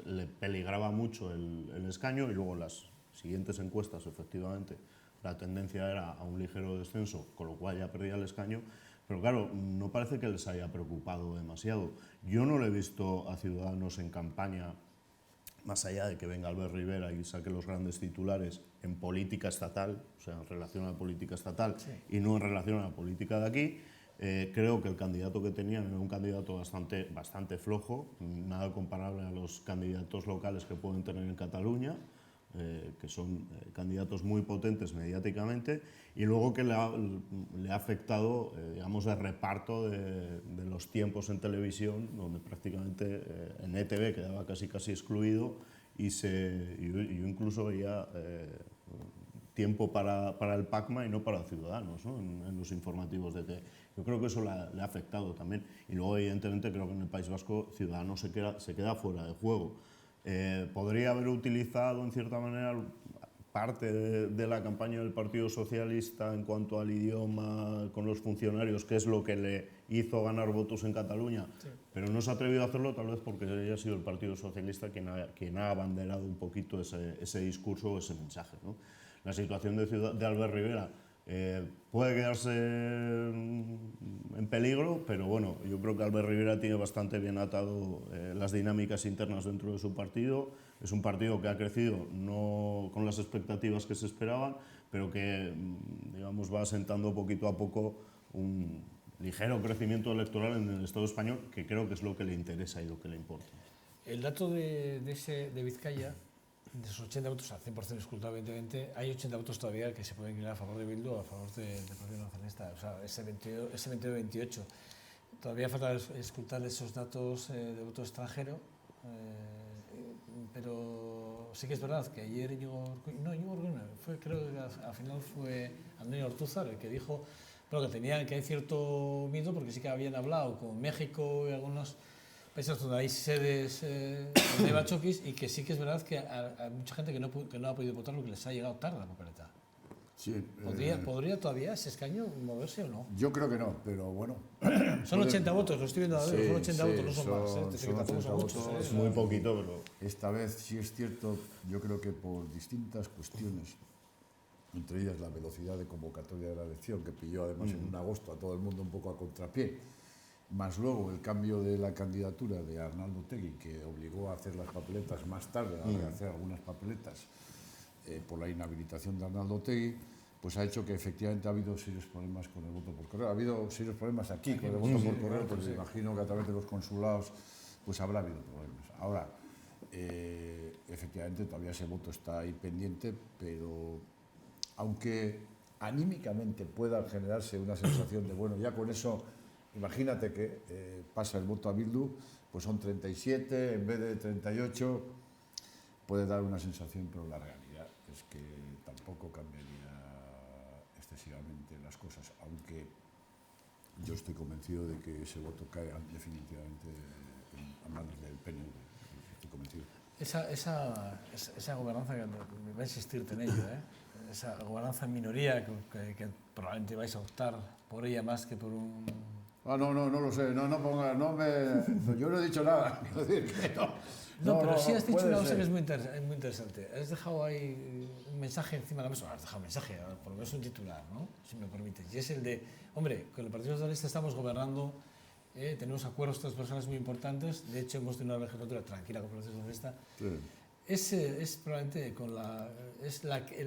le peligraba mucho el escaño, y luego las siguientes encuestas, efectivamente, la tendencia era a un ligero descenso, con lo cual ya perdía el escaño, pero claro, no parece que les haya preocupado demasiado. Yo no le he visto a Ciudadanos en campaña, más allá de que venga Albert Rivera y saque los grandes titulares en política estatal, o sea, en relación a la política estatal, sí, y no en relación a la política de aquí. Creo que el candidato que tenían era un candidato bastante flojo, nada comparable a los candidatos locales que pueden tener en Cataluña, que son candidatos muy potentes mediáticamente, y luego que le ha afectado, digamos, el reparto de los tiempos en televisión, donde prácticamente en ETV quedaba casi excluido, y yo incluso veía tiempo para el PACMA y no para Ciudadanos, ¿no? en los informativos de ETV. Yo creo que eso le ha afectado también, y luego evidentemente creo que en el País Vasco Ciudadanos se queda fuera de juego. Podría haber utilizado en cierta manera parte de la campaña del Partido Socialista en cuanto al idioma con los funcionarios, que es lo que le hizo ganar votos en Cataluña, sí, pero no se ha atrevido a hacerlo, tal vez porque haya sido el Partido Socialista quien ha abanderado un poquito ese discurso o ese mensaje, ¿no? La situación de Albert Rivera puede quedarse en peligro, pero bueno, yo creo que Albert Rivera tiene bastante bien atado las dinámicas internas dentro de su partido. Es un partido que ha crecido no con las expectativas que se esperaban, pero que, digamos, va asentando poquito a poco un ligero crecimiento electoral en el Estado español, que creo que es lo que le interesa y lo que le importa. El dato de Vizcaya, de esos 80 votos al 100% escrutado, evidentemente, hay 80 votos todavía que se pueden inclinar a favor de Bildu o a favor del Partido Nacionalista. O sea, ese 22-28. Todavía falta escrutar esos datos de voto extranjero, pero sí que es verdad que ayer Íñigo Urkullu, creo que al final fue Antonio Ortúzar el que dijo bueno, que hay cierto miedo porque sí que habían hablado con México y algunos países donde hay sedes donde hay bachoquis, y que sí que es verdad que hay mucha gente que no ha podido votar porque les ha llegado tarde la papeleta. Sí, ¿Podría todavía ese escaño moverse o no? Yo creo que no, pero bueno. Son 80 votos, lo estoy viendo ahora, son 80 votos, no son más. Son 80 votos, es muy poquito, pero... Esta vez sí es cierto, yo creo que por distintas cuestiones, entre ellas la velocidad de convocatoria de la elección, que pilló además en un agosto a todo el mundo un poco a contrapié, más luego el cambio de la candidatura de Arnaldo Otegi, que obligó a hacer las papeletas más tarde, a hacer algunas papeletas por la inhabilitación de Arnaldo Otegi, pues ha hecho que efectivamente ha habido serios problemas con el voto por correo. Ha habido serios problemas aquí con el voto por correo, porque me imagino que a través de los consulados pues habrá habido problemas. Ahora, efectivamente todavía ese voto está ahí pendiente, pero aunque anímicamente pueda generarse una sensación de, bueno, ya con eso, imagínate que pasa el voto a Bildu, pues son 37 en vez de 38, puede dar una sensación, pero la realidad es que tampoco cambiaría excesivamente las cosas, aunque yo estoy convencido de que ese voto cae definitivamente a manos del PNV, estoy convencido. Esa gobernanza, que me va a insistir en ello, esa gobernanza en minoría que probablemente vais a optar por ella más que por un... No lo sé, yo no he dicho nada. Pero sí has dicho una cosa que es muy interesante. Has dejado ahí un mensaje encima de la mesa, has dejado un mensaje, por lo menos un titular, ¿no? Si me permites, y es el de, hombre, con el Partido Socialista estamos gobernando, tenemos acuerdos transversales muy importantes, de hecho hemos tenido una legislatura tranquila con el Partido Socialista. Sí. Es probablemente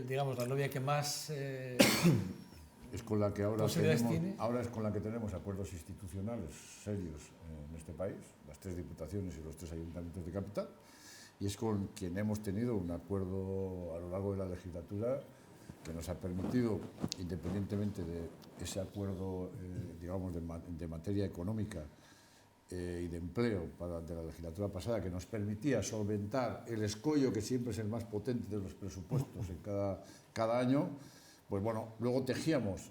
digamos, la novia que más... es con la que ahora es con la que tenemos acuerdos institucionales serios en este país, las 3 diputaciones y los 3 ayuntamientos de capital, y es con quien hemos tenido un acuerdo a lo largo de la legislatura que nos ha permitido, independientemente de ese acuerdo, digamos, de materia económica y de empleo de la legislatura pasada, que nos permitía solventar el escollo que siempre es el más potente de los presupuestos en cada año, pues bueno, luego tejíamos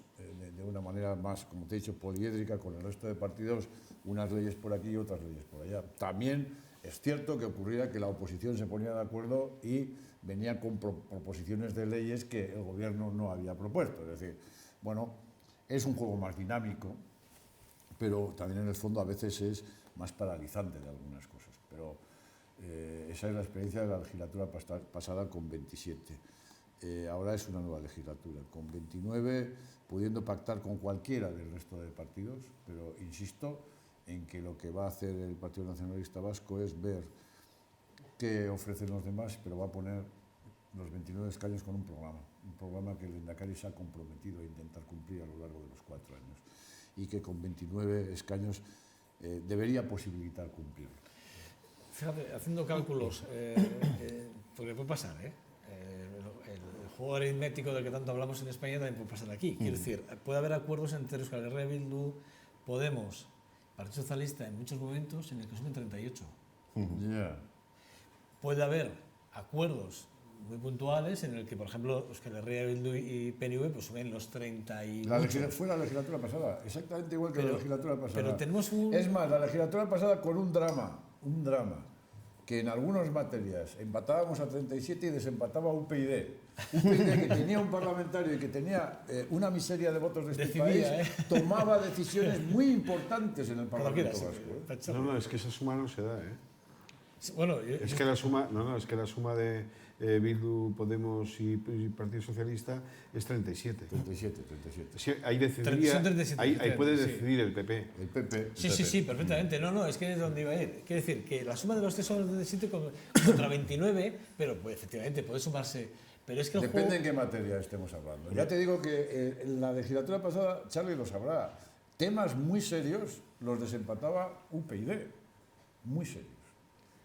de una manera más, como te he dicho, poliédrica con el resto de partidos, unas leyes por aquí y otras leyes por allá. También es cierto que ocurría que la oposición se ponía de acuerdo y venía con proposiciones de leyes que el gobierno no había propuesto. Es decir, bueno, es un juego más dinámico, pero también en el fondo a veces es más paralizante de algunas cosas. Pero esa es la experiencia de la legislatura pasada con 27. Ahora es una nueva legislatura, con 29, pudiendo pactar con cualquiera del resto de partidos, pero insisto en que lo que va a hacer el Partido Nacionalista Vasco es ver qué ofrecen los demás, pero va a poner los 29 escaños con un programa que el Lehendakari se ha comprometido a intentar cumplir a lo largo de los 4 años y que con 29 escaños debería posibilitar cumplirlo. Fíjate, haciendo cálculos, porque puede pasar, el juego aritmético del que tanto hablamos en España también puede pasar aquí. Quiero decir, puede haber acuerdos entre Euskal Herria Bildu, Podemos, Partido Socialista en muchos momentos en el que sumen 38. Yeah. Puede haber acuerdos muy puntuales en el que, por ejemplo, Euskal Herria Bildu y PNV pues suben los 30 y... Fue la legislatura pasada, exactamente igual que la legislatura pasada. Pero tenemos un... Es más, la legislatura pasada con un drama, que en algunas materias empatábamos a 37 y desempataba UPyD. UPyD, que tenía un parlamentario y que tenía una miseria de votos de este país, tomaba decisiones muy importantes en el Parlamento Vasco. No, es que esa suma no se da, Bueno, es que la suma de Bildu, Podemos y Partido Socialista es 37. 37. Sí, ahí decidiría, 37, ahí puede sí. decidir el PP. El PP. Sí, perfectamente. No, es que es donde iba a ir. Quiere decir que la suma de los tres son 37 contra 29, pero pues, efectivamente puede sumarse. Pero es que el Depende juego... en qué materia estemos hablando. Ya te digo que en la legislatura pasada, Charlie lo sabrá, temas muy serios los desempataba UPyD. Muy serios.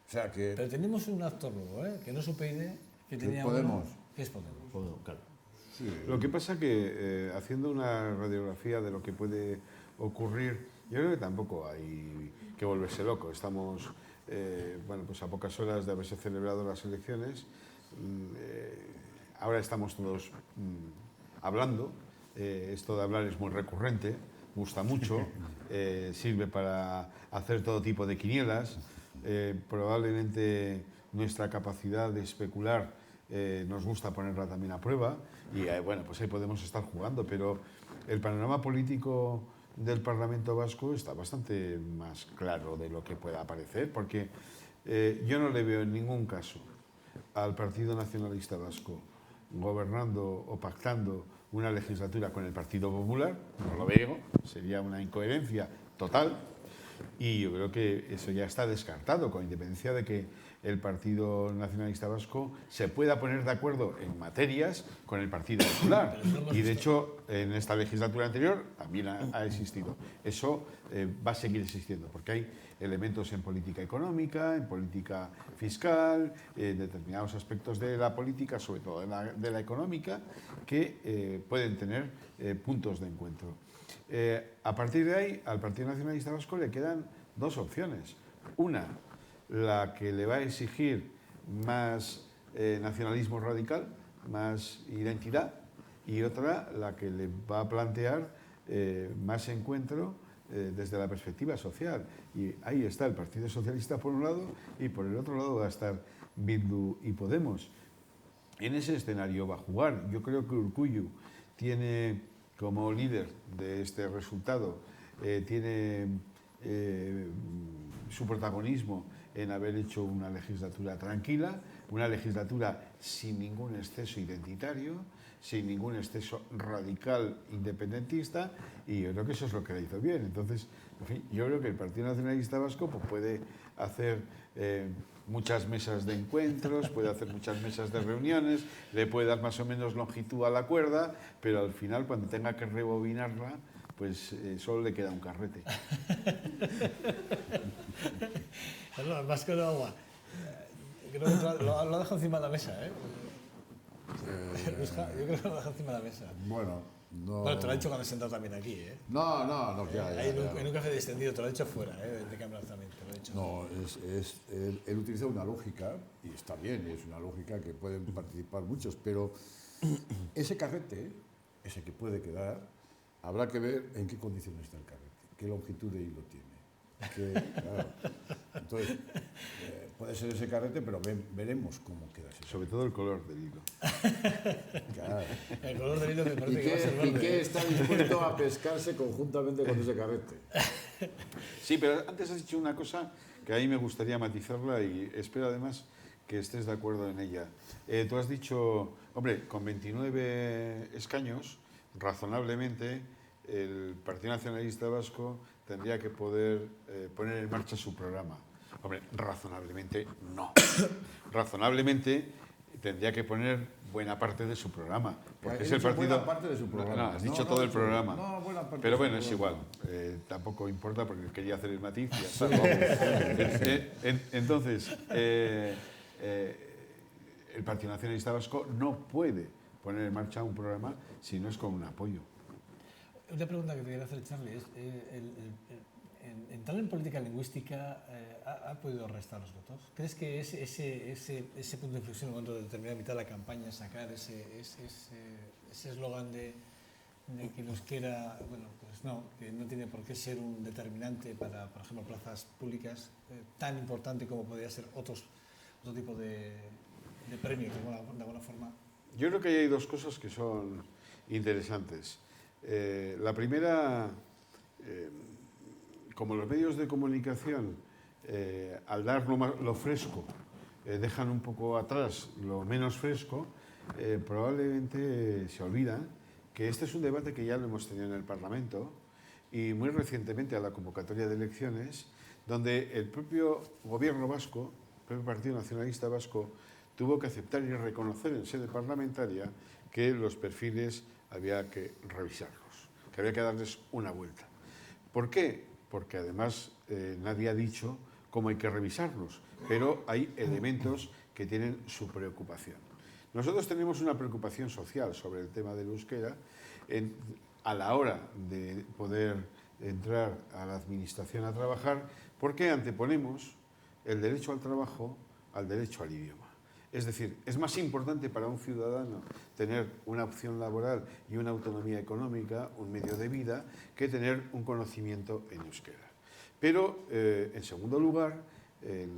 O sea que... Pero tenemos un actor nuevo, que no es UPyD, que tenía Podemos. ¿Qué es Podemos? Claro. Sí. Lo que pasa que haciendo una radiografía de lo que puede ocurrir, yo creo que tampoco hay que volverse loco. Estamos bueno, pues a pocas horas de haberse celebrado las elecciones. Ahora estamos todos hablando. Esto de hablar es muy recurrente, gusta mucho, sirve para hacer todo tipo de quinielas. Probablemente nuestra capacidad de especular nos gusta ponerla también a prueba y bueno, pues ahí podemos estar jugando, pero el panorama político del Parlamento Vasco está bastante más claro de lo que pueda parecer, porque yo no le veo en ningún caso al Partido Nacionalista Vasco gobernando o pactando una legislatura con el Partido Popular, no lo veo, sería una incoherencia total. Y yo creo que eso ya está descartado, con independencia de que el Partido Nacionalista Vasco se pueda poner de acuerdo en materias con el Partido Popular. Y de hecho, en esta legislatura anterior también ha existido. Eso va a seguir existiendo, porque hay elementos en política económica, en política fiscal, en determinados aspectos de la política, sobre todo de la económica, que pueden tener puntos de encuentro. A partir de ahí, al Partido Nacionalista Vasco le quedan dos opciones. Una, la que le va a exigir más nacionalismo radical, más identidad, y otra, la que le va a plantear más encuentro desde la perspectiva social. Y ahí está el Partido Socialista por un lado y por el otro lado va a estar Bildu y Podemos. En ese escenario va a jugar. Yo creo que Urkullu tiene, como líder de este resultado, tiene su protagonismo en haber hecho una legislatura tranquila, una legislatura sin ningún exceso identitario, sin ningún exceso radical independentista, y yo creo que eso es lo que le hizo bien. Entonces, en fin, yo creo que el Partido Nacionalista Vasco pues, puede hacer muchas mesas de encuentros, puede hacer muchas mesas de reuniones, le puede dar más o menos longitud a la cuerda, pero al final, cuando tenga que rebobinarla, pues solo le queda un carrete. No, más con agua. creo que lo ha dejado encima de la mesa, ¿eh? Yo creo que lo ha dejado encima de la mesa. Bueno, no... Bueno, te lo he dicho cuando he sentado también aquí, ¿eh? No, ya. Ahí en un café distendido, te lo he dicho fuera, ¿eh? De cámara también, te lo he dicho. No, él utiliza una lógica, y está bien, es una lógica que pueden participar muchos, pero ese carrete, ese que puede quedar, habrá que ver en qué condiciones está el carrete, qué longitud de hilo tiene. Claro. Entonces, puede ser ese carrete, pero veremos cómo queda ese carrete. Sobre todo el color del hilo. Claro. El color del hilo me parece que va a ser verde. ¿Y qué está dispuesto a pescarse conjuntamente con ese carrete? Sí, pero antes has dicho una cosa que a mí me gustaría matizarla y espero además que estés de acuerdo en ella. Tú has dicho, hombre, con 29 escaños, razonablemente, el Partido Nacionalista Vasco tendría que poder poner en marcha su programa. Hombre, razonablemente no. Razonablemente tendría que poner buena parte de su programa. Porque es el partido. Buena parte de su programa. No, has dicho todo el programa. No, buena parte pero de bueno, su es programa. igual. Tampoco importa porque quería hacer el matiz. Y ya está. Entonces, el Partido Nacionalista Vasco no puede poner en marcha un programa si no es con un apoyo. Una pregunta que te quería hacer, Charlie, es entrar en política lingüística ha podido restar los votos. ¿Crees que ese punto de inflexión en un momento determinado, mitad de la campaña, sacar ese eslogan de que el euskera, bueno, pues no, que no tiene por qué ser un determinante para, por ejemplo, plazas públicas tan importante como podría ser otro tipo de premio, de alguna forma? Yo creo que hay dos cosas que son interesantes. La primera, como los medios de comunicación, al dar lo fresco, dejan un poco atrás lo menos fresco, probablemente se olvidan que este es un debate que ya lo hemos tenido en el Parlamento y muy recientemente a la convocatoria de elecciones, donde el propio gobierno vasco, el propio Partido Nacionalista Vasco, tuvo que aceptar y reconocer en sede parlamentaria que los perfiles había que revisarlos, que había que darles una vuelta. ¿Por qué? Porque además nadie ha dicho cómo hay que revisarlos, pero hay elementos que tienen su preocupación. Nosotros tenemos una preocupación social sobre el tema del euskera a la hora de poder entrar a la administración a trabajar, porque anteponemos el derecho al trabajo al derecho al idioma. Es decir, es más importante para un ciudadano tener una opción laboral y una autonomía económica, un medio de vida, que tener un conocimiento en euskera. Pero, en segundo lugar,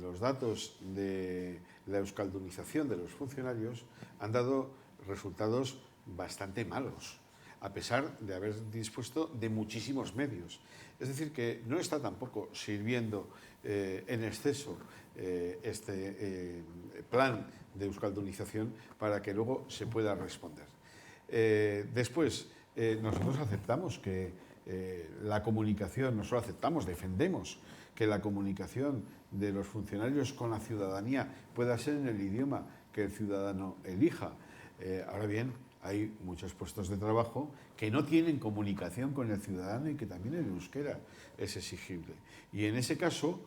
los datos de la euskaldunización de los funcionarios han dado resultados bastante malos, a pesar de haber dispuesto de muchísimos medios. Es decir, que no está tampoco sirviendo en exceso este plan de euskaldunización para que luego se pueda responder. Después, nosotros aceptamos que la comunicación, no solo aceptamos, defendemos que la comunicación de los funcionarios con la ciudadanía pueda ser en el idioma que el ciudadano elija. Ahora bien, hay muchos puestos de trabajo que no tienen comunicación con el ciudadano y que también el euskera es exigible. Y en ese caso,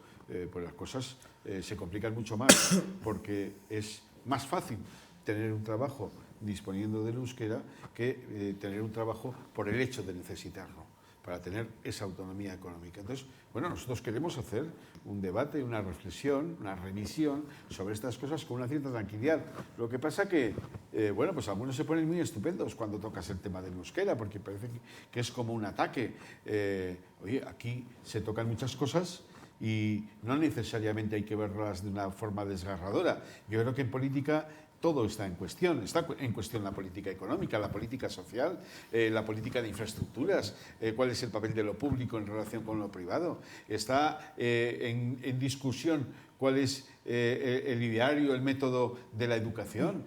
pues las cosas se complican mucho más, porque es más fácil tener un trabajo disponiendo del euskera que tener un trabajo por el hecho de necesitarlo, para tener esa autonomía económica. Entonces, bueno, nosotros queremos hacer un debate, una reflexión, una revisión sobre estas cosas con una cierta tranquilidad. Lo que pasa que, bueno, pues algunos se ponen muy estupendos cuando tocas el tema del euskera, porque parece que es como un ataque. Oye, aquí se tocan muchas cosas y no necesariamente hay que verlas de una forma desgarradora. Yo creo que en política todo está en cuestión la política económica, la política social, la política de infraestructuras, cuál es el papel de lo público en relación con lo privado. Está en discusión cuál es el ideario, el método de la educación.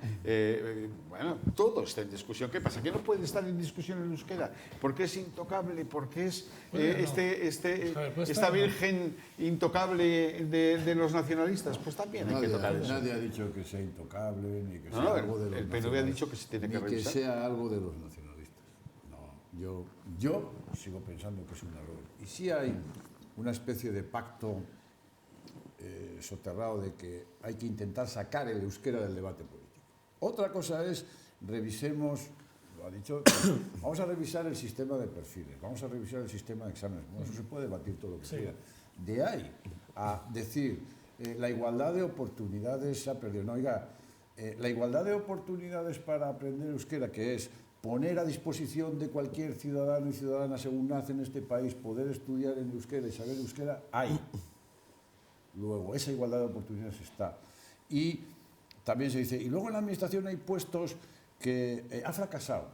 Bueno, todo está en discusión. ¿Qué pasa? ¿Que no puede estar en discusión el euskera? ¿Porque es intocable? ¿Porque es esta virgen intocable de los nacionalistas? Pues también hay que tocar eso. Nadie ha dicho que sea intocable, ni que sea No, algo de los el PNV ha dicho que se tiene que revisar. Ni que sea algo de los nacionalistas. No, yo sigo pensando que es un error. Y sí hay una especie de pacto soterrado de que hay que intentar sacar el euskera del debate político. Otra cosa es, revisemos, lo ha dicho, vamos a revisar el sistema de perfiles, vamos a revisar el sistema de exámenes. Bueno, eso se puede debatir todo lo que quiera. De ahí a decir, la igualdad de oportunidades se ha perdido. No, oiga, la igualdad de oportunidades para aprender euskera, que es poner a disposición de cualquier ciudadano y ciudadana según nace en este país, poder estudiar en euskera y saber euskera, hay. Luego, esa igualdad de oportunidades está. Y también se dice, y luego en la administración hay puestos que ha fracasado.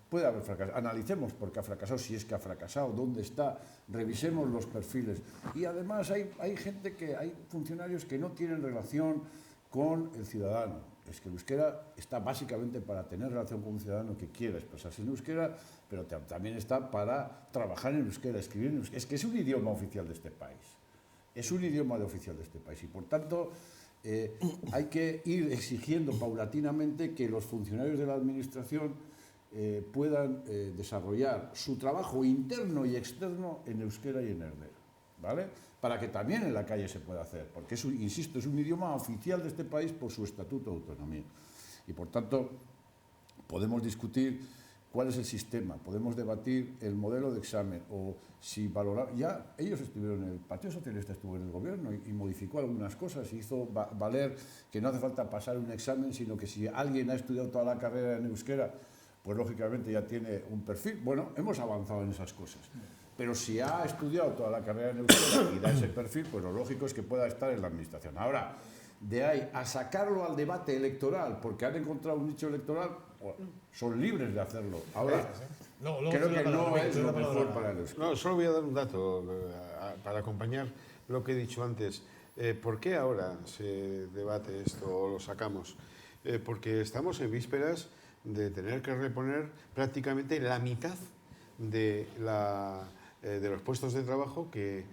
Puede haber fracasado. Analicemos por qué ha fracasado, si es que ha fracasado, dónde está, revisemos los perfiles. Y además hay gente hay funcionarios que no tienen relación con el ciudadano. Es que el euskera está básicamente para tener relación con un ciudadano que quiera expresarse en euskera, pero también está para trabajar en euskera, escribir en euskera. Es que es un idioma oficial de este país. Es un idioma oficial de este país y, por tanto, hay que ir exigiendo paulatinamente que los funcionarios de la administración puedan desarrollar su trabajo interno y externo en euskera y en herder, ¿vale? Para que también en la calle se pueda hacer, porque, insisto, es un idioma oficial de este país por su estatuto de autonomía. Y, por tanto, podemos discutir cuál es el sistema, podemos debatir el modelo de examen o si valorar. Ya ellos estuvieron, el Partido Socialista estuvo en el gobierno y modificó algunas cosas y hizo valer que no hace falta pasar un examen, sino que si alguien ha estudiado toda la carrera en euskera, pues lógicamente ya tiene un perfil. Bueno, hemos avanzado en esas cosas. Pero si ha estudiado toda la carrera en euskera y da ese perfil, pues lo lógico es que pueda estar en la administración. Ahora, de ahí a sacarlo al debate electoral porque han encontrado un nicho electoral, son libres de hacerlo. Ahora, creo que no es lo mejor para el euskera. No, solo voy a dar un dato para acompañar lo que he dicho antes. ¿Por qué ahora se debate esto o lo sacamos? Porque estamos en vísperas de tener que reponer prácticamente la mitad de los puestos de trabajo que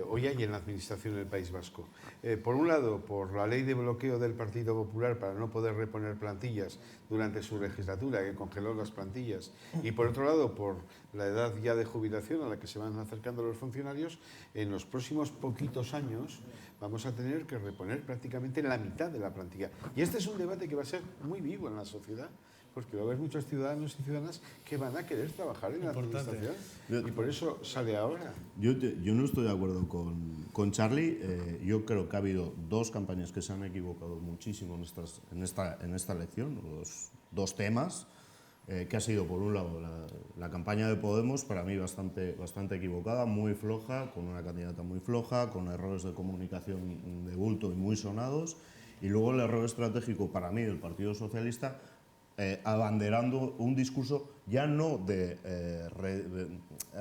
hoy hay en la administración del País Vasco. Por un lado, por la ley de bloqueo del Partido Popular para no poder reponer plantillas durante su legislatura, que congeló las plantillas, y por otro lado, por la edad ya de jubilación a la que se van acercando los funcionarios, en los próximos poquitos años vamos a tener que reponer prácticamente la mitad de la plantilla. Y este es un debate que va a ser muy vivo en la sociedad, porque va a haber muchos ciudadanos y ciudadanas que van a querer trabajar en la administración y por eso sale ahora. Yo no estoy de acuerdo con Charlie. Yo creo que ha habido dos campañas que se han equivocado muchísimo en esta elección, los dos temas, que ha sido, por un lado, la campaña de Podemos, para mí bastante equivocada, muy floja, con una candidata muy floja, con errores de comunicación de bulto y muy sonados, y luego el error estratégico para mí del Partido Socialista, abanderando un discurso ya no de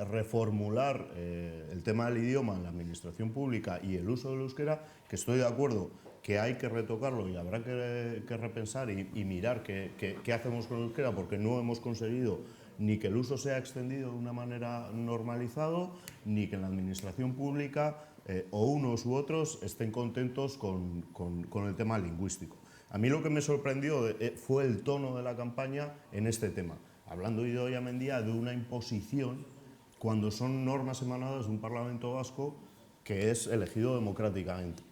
reformular el tema del idioma en la administración pública y el uso del euskera, que estoy de acuerdo que hay que retocarlo y habrá que repensar y mirar qué hacemos con el euskera, porque no hemos conseguido ni que el uso sea extendido de una manera normalizado, ni que en la administración pública o unos u otros estén contentos con el tema lingüístico. A mí lo que me sorprendió fue el tono de la campaña en este tema, hablando de Idoia Mendia de una imposición cuando son normas emanadas de un Parlamento vasco que es elegido democráticamente.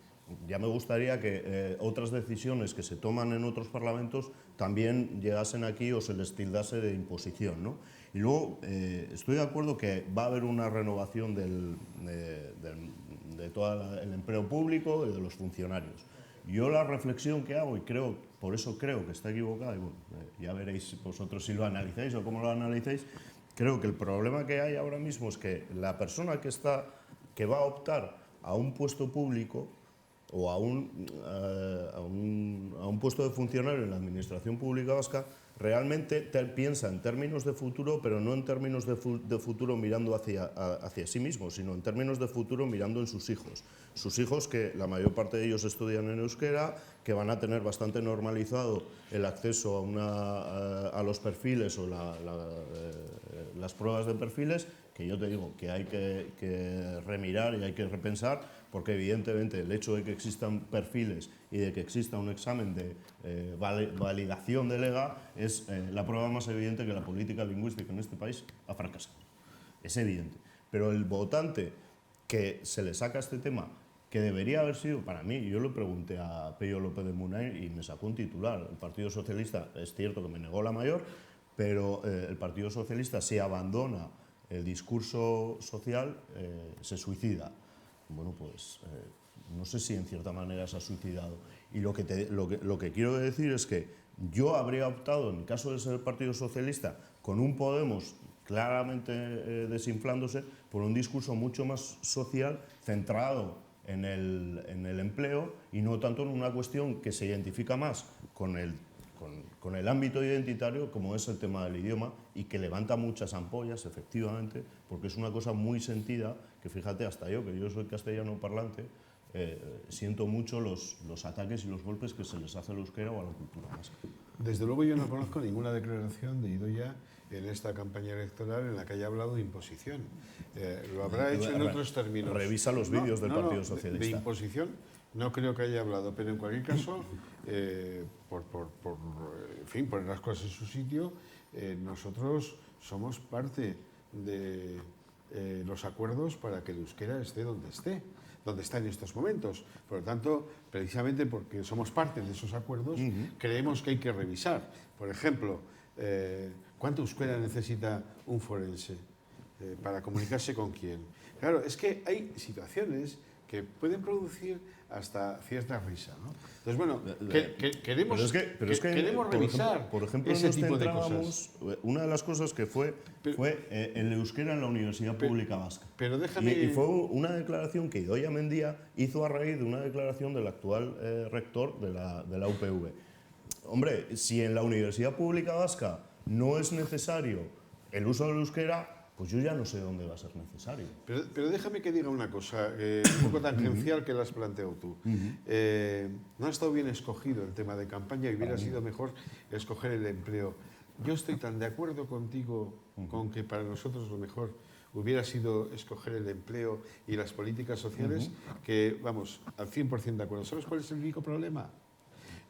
Ya me gustaría que otras decisiones que se toman en otros parlamentos también llegasen aquí o se les tildase de imposición, ¿no? Y luego estoy de acuerdo que va a haber una renovación de todo el empleo público y de los funcionarios. Yo la reflexión que hago, y por eso creo que está equivocada, y bueno, ya veréis vosotros si lo analizáis o cómo lo analizáis, creo que el problema que hay ahora mismo es que la persona que va a optar a un puesto público o a un puesto de funcionario en la administración pública vasca realmente piensa en términos de futuro, pero no en términos de futuro mirando hacia sí mismo, sino en términos de futuro mirando en sus hijos. Sus hijos, que la mayor parte de ellos estudian en euskera, que van a tener bastante normalizado el acceso a los perfiles o las pruebas de perfiles, que yo te digo que hay que remirar y hay que repensar, porque evidentemente el hecho de que existan perfiles y de que exista un examen de validación de lega es la prueba más evidente que la política lingüística en este país ha fracasado. Es evidente. Pero el votante que se le saca este tema que debería haber sido, para mí, yo lo pregunté a Pello López de Munain y me sacó un titular. El Partido Socialista, es cierto que me negó la mayor, pero el Partido Socialista, si abandona el discurso social, se suicida. Bueno, pues no sé si en cierta manera se ha suicidado. Y lo que quiero decir es que yo habría optado, en el caso de ser el Partido Socialista, con un Podemos claramente desinflándose, por un discurso mucho más social, centrado en el empleo y no tanto en una cuestión que se identifica más con el ámbito identitario, como es el tema del idioma, y que levanta muchas ampollas, efectivamente, porque es una cosa muy sentida, que fíjate, hasta yo, que yo soy castellano parlante, siento mucho los ataques y los golpes que se les hace al euskera o a la cultura vasca. Desde luego yo no conozco ninguna declaración de Idoia en esta campaña electoral en la que haya hablado de imposición. Lo habrá hecho en otros términos. Revisa los vídeos del Partido Socialista. De imposición no creo que haya hablado, pero en cualquier caso, en fin, poner las cosas en su sitio, nosotros somos parte de los acuerdos para que el euskera esté donde está en estos momentos. Por lo tanto, precisamente porque somos parte de esos acuerdos, creemos que hay que revisar. Por ejemplo, ¿cuánto euskera necesita un forense para comunicarse con quién? Claro, es que hay situaciones que pueden producir hasta cierta risa, ¿no? Entonces, bueno, queremos revisar por ejemplo, ese nos tipo de centrábamos, cosas. una de las cosas que fue el euskera en la Universidad Pública Vasca. Pero déjame... Y fue una declaración que Idoia Mendia hizo a raíz de una declaración del actual rector de la UPV. Hombre, si en la Universidad Pública Vasca no es necesario el uso del euskera, pues yo ya no sé dónde va a ser necesario. Pero déjame que diga una cosa, un poco tangencial que la has planteado tú. No ha estado bien escogido el tema de campaña y hubiera sido mejor escoger el empleo. Yo estoy tan de acuerdo contigo con que para nosotros lo mejor hubiera sido escoger el empleo y las políticas sociales, que vamos, al 100% de acuerdo. ¿Sabes cuál es el único problema?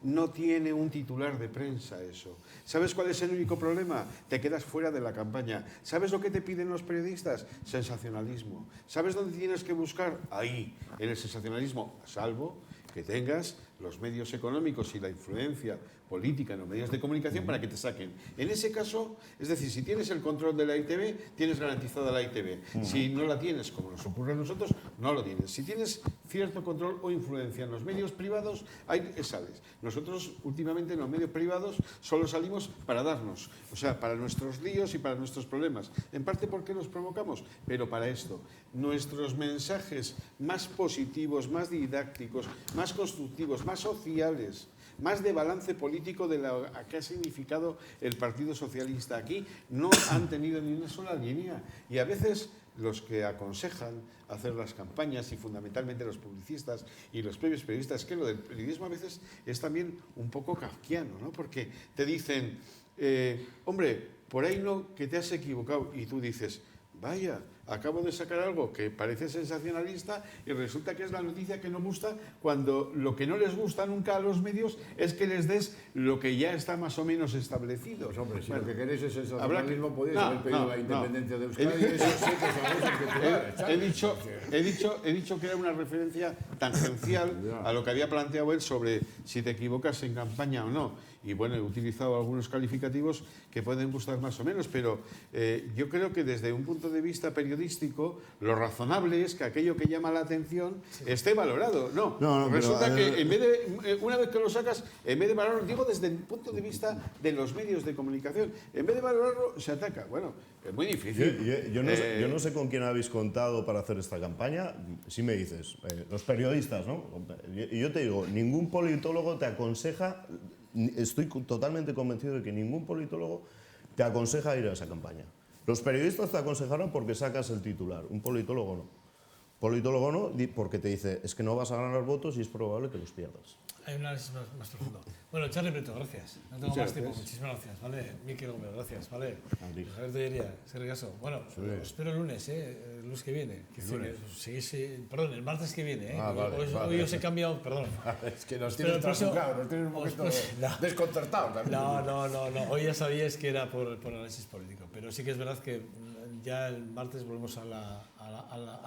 No tiene un titular de prensa eso. ¿Sabes cuál es el único problema? Te quedas fuera de la campaña. ¿Sabes lo que te piden los periodistas? Sensacionalismo. ¿Sabes dónde tienes que buscar? Ahí, en el sensacionalismo, salvo que tengas los medios económicos y la influencia política en los medios de comunicación para que te saquen. En ese caso, es decir, si tienes el control de la ITV, tienes garantizada la ITV. Si no la tienes, como nos ocurre a nosotros, no lo tienes. Si tienes cierto control o influencia en los medios privados, ahí sales. Nosotros, últimamente, en los medios privados solo salimos para darnos, o sea, para nuestros líos y para nuestros problemas. En parte porque los provocamos, pero para esto. Nuestros mensajes más positivos, más didácticos, más constructivos, más sociales, más de balance político de lo que ha significado el Partido Socialista aquí, no han tenido ni una sola línea. Y a veces los que aconsejan hacer las campañas, y fundamentalmente los publicistas y los propios periodistas, que lo del periodismo a veces es también un poco kafkiano, ¿no? Porque te dicen, hombre, por ahí no, que te has equivocado, y tú dices, vaya, acabo de sacar algo que parece sensacionalista y resulta que es la noticia que no gusta, cuando lo que no les gusta nunca a los medios es que les des lo que ya está más o menos establecido. Pues hombre, si lo que queréis es sensacionalismo, podéis haber pedido la independencia de Euskadi. He dicho que era una referencia tangencial a lo que había planteado él sobre si te equivocas en campaña o no. Y bueno, he utilizado algunos calificativos que pueden gustar más o menos, pero yo creo que desde un punto de vista periodístico, lo razonable es que aquello que llama la atención esté valorado. No, resulta que en vez de, una vez que lo sacas, en vez de valorarlo, digo desde el punto de vista de los medios de comunicación, en vez de valorarlo, se ataca. Bueno, es muy difícil. Yo no sé con quién habéis contado para hacer esta campaña. Si me dices, los periodistas, ¿no? Y yo te digo, ningún politólogo te aconseja. Estoy totalmente convencido de que ningún politólogo te aconseja ir a esa campaña. Los periodistas te aconsejaron porque sacas el titular, un politólogo no. Politólogo no, porque te dice, es que no vas a ganar votos y es probable que los pierdas. Hay un análisis más profundo. Bueno, Charlie Preto, gracias. No tengo más tiempo. Muchísimas gracias, ¿vale? Miquel Gómez, gracias, ¿vale? Javier Tellería, Sergio Caso. Bueno, os espero el lunes, el lunes que viene. Perdón, el martes que viene, Hoy os he cambiado, perdón. Es que nos tienes trabucados, nos tienes un poquito desconcertados también. No. Hoy ya sabíais que era por análisis político, pero sí que es verdad que ya el martes volvemos a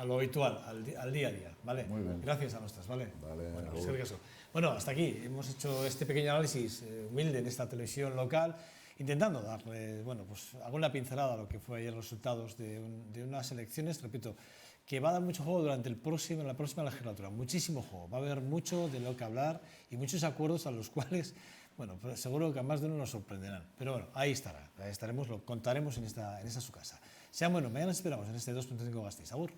lo habitual, al día a día, ¿vale? Muy bien. Gracias a nuestras, ¿vale? Vale, bueno, Raúl. eskerrik asko. Bueno, hasta aquí hemos hecho este pequeño análisis humilde en esta televisión local, intentando darle, bueno, pues alguna pincelada a lo que fue ayer los resultados de unas elecciones, repito, que va a dar mucho juego durante la próxima legislatura, muchísimo juego, va a haber mucho de lo que hablar y muchos acuerdos a los cuales, bueno, pues seguro que a más de uno nos sorprenderán, pero bueno, ahí estaremos, lo contaremos en esta su casa. Sean buenos, mañana nos esperamos en este 2.5 Gasteiz. Agur.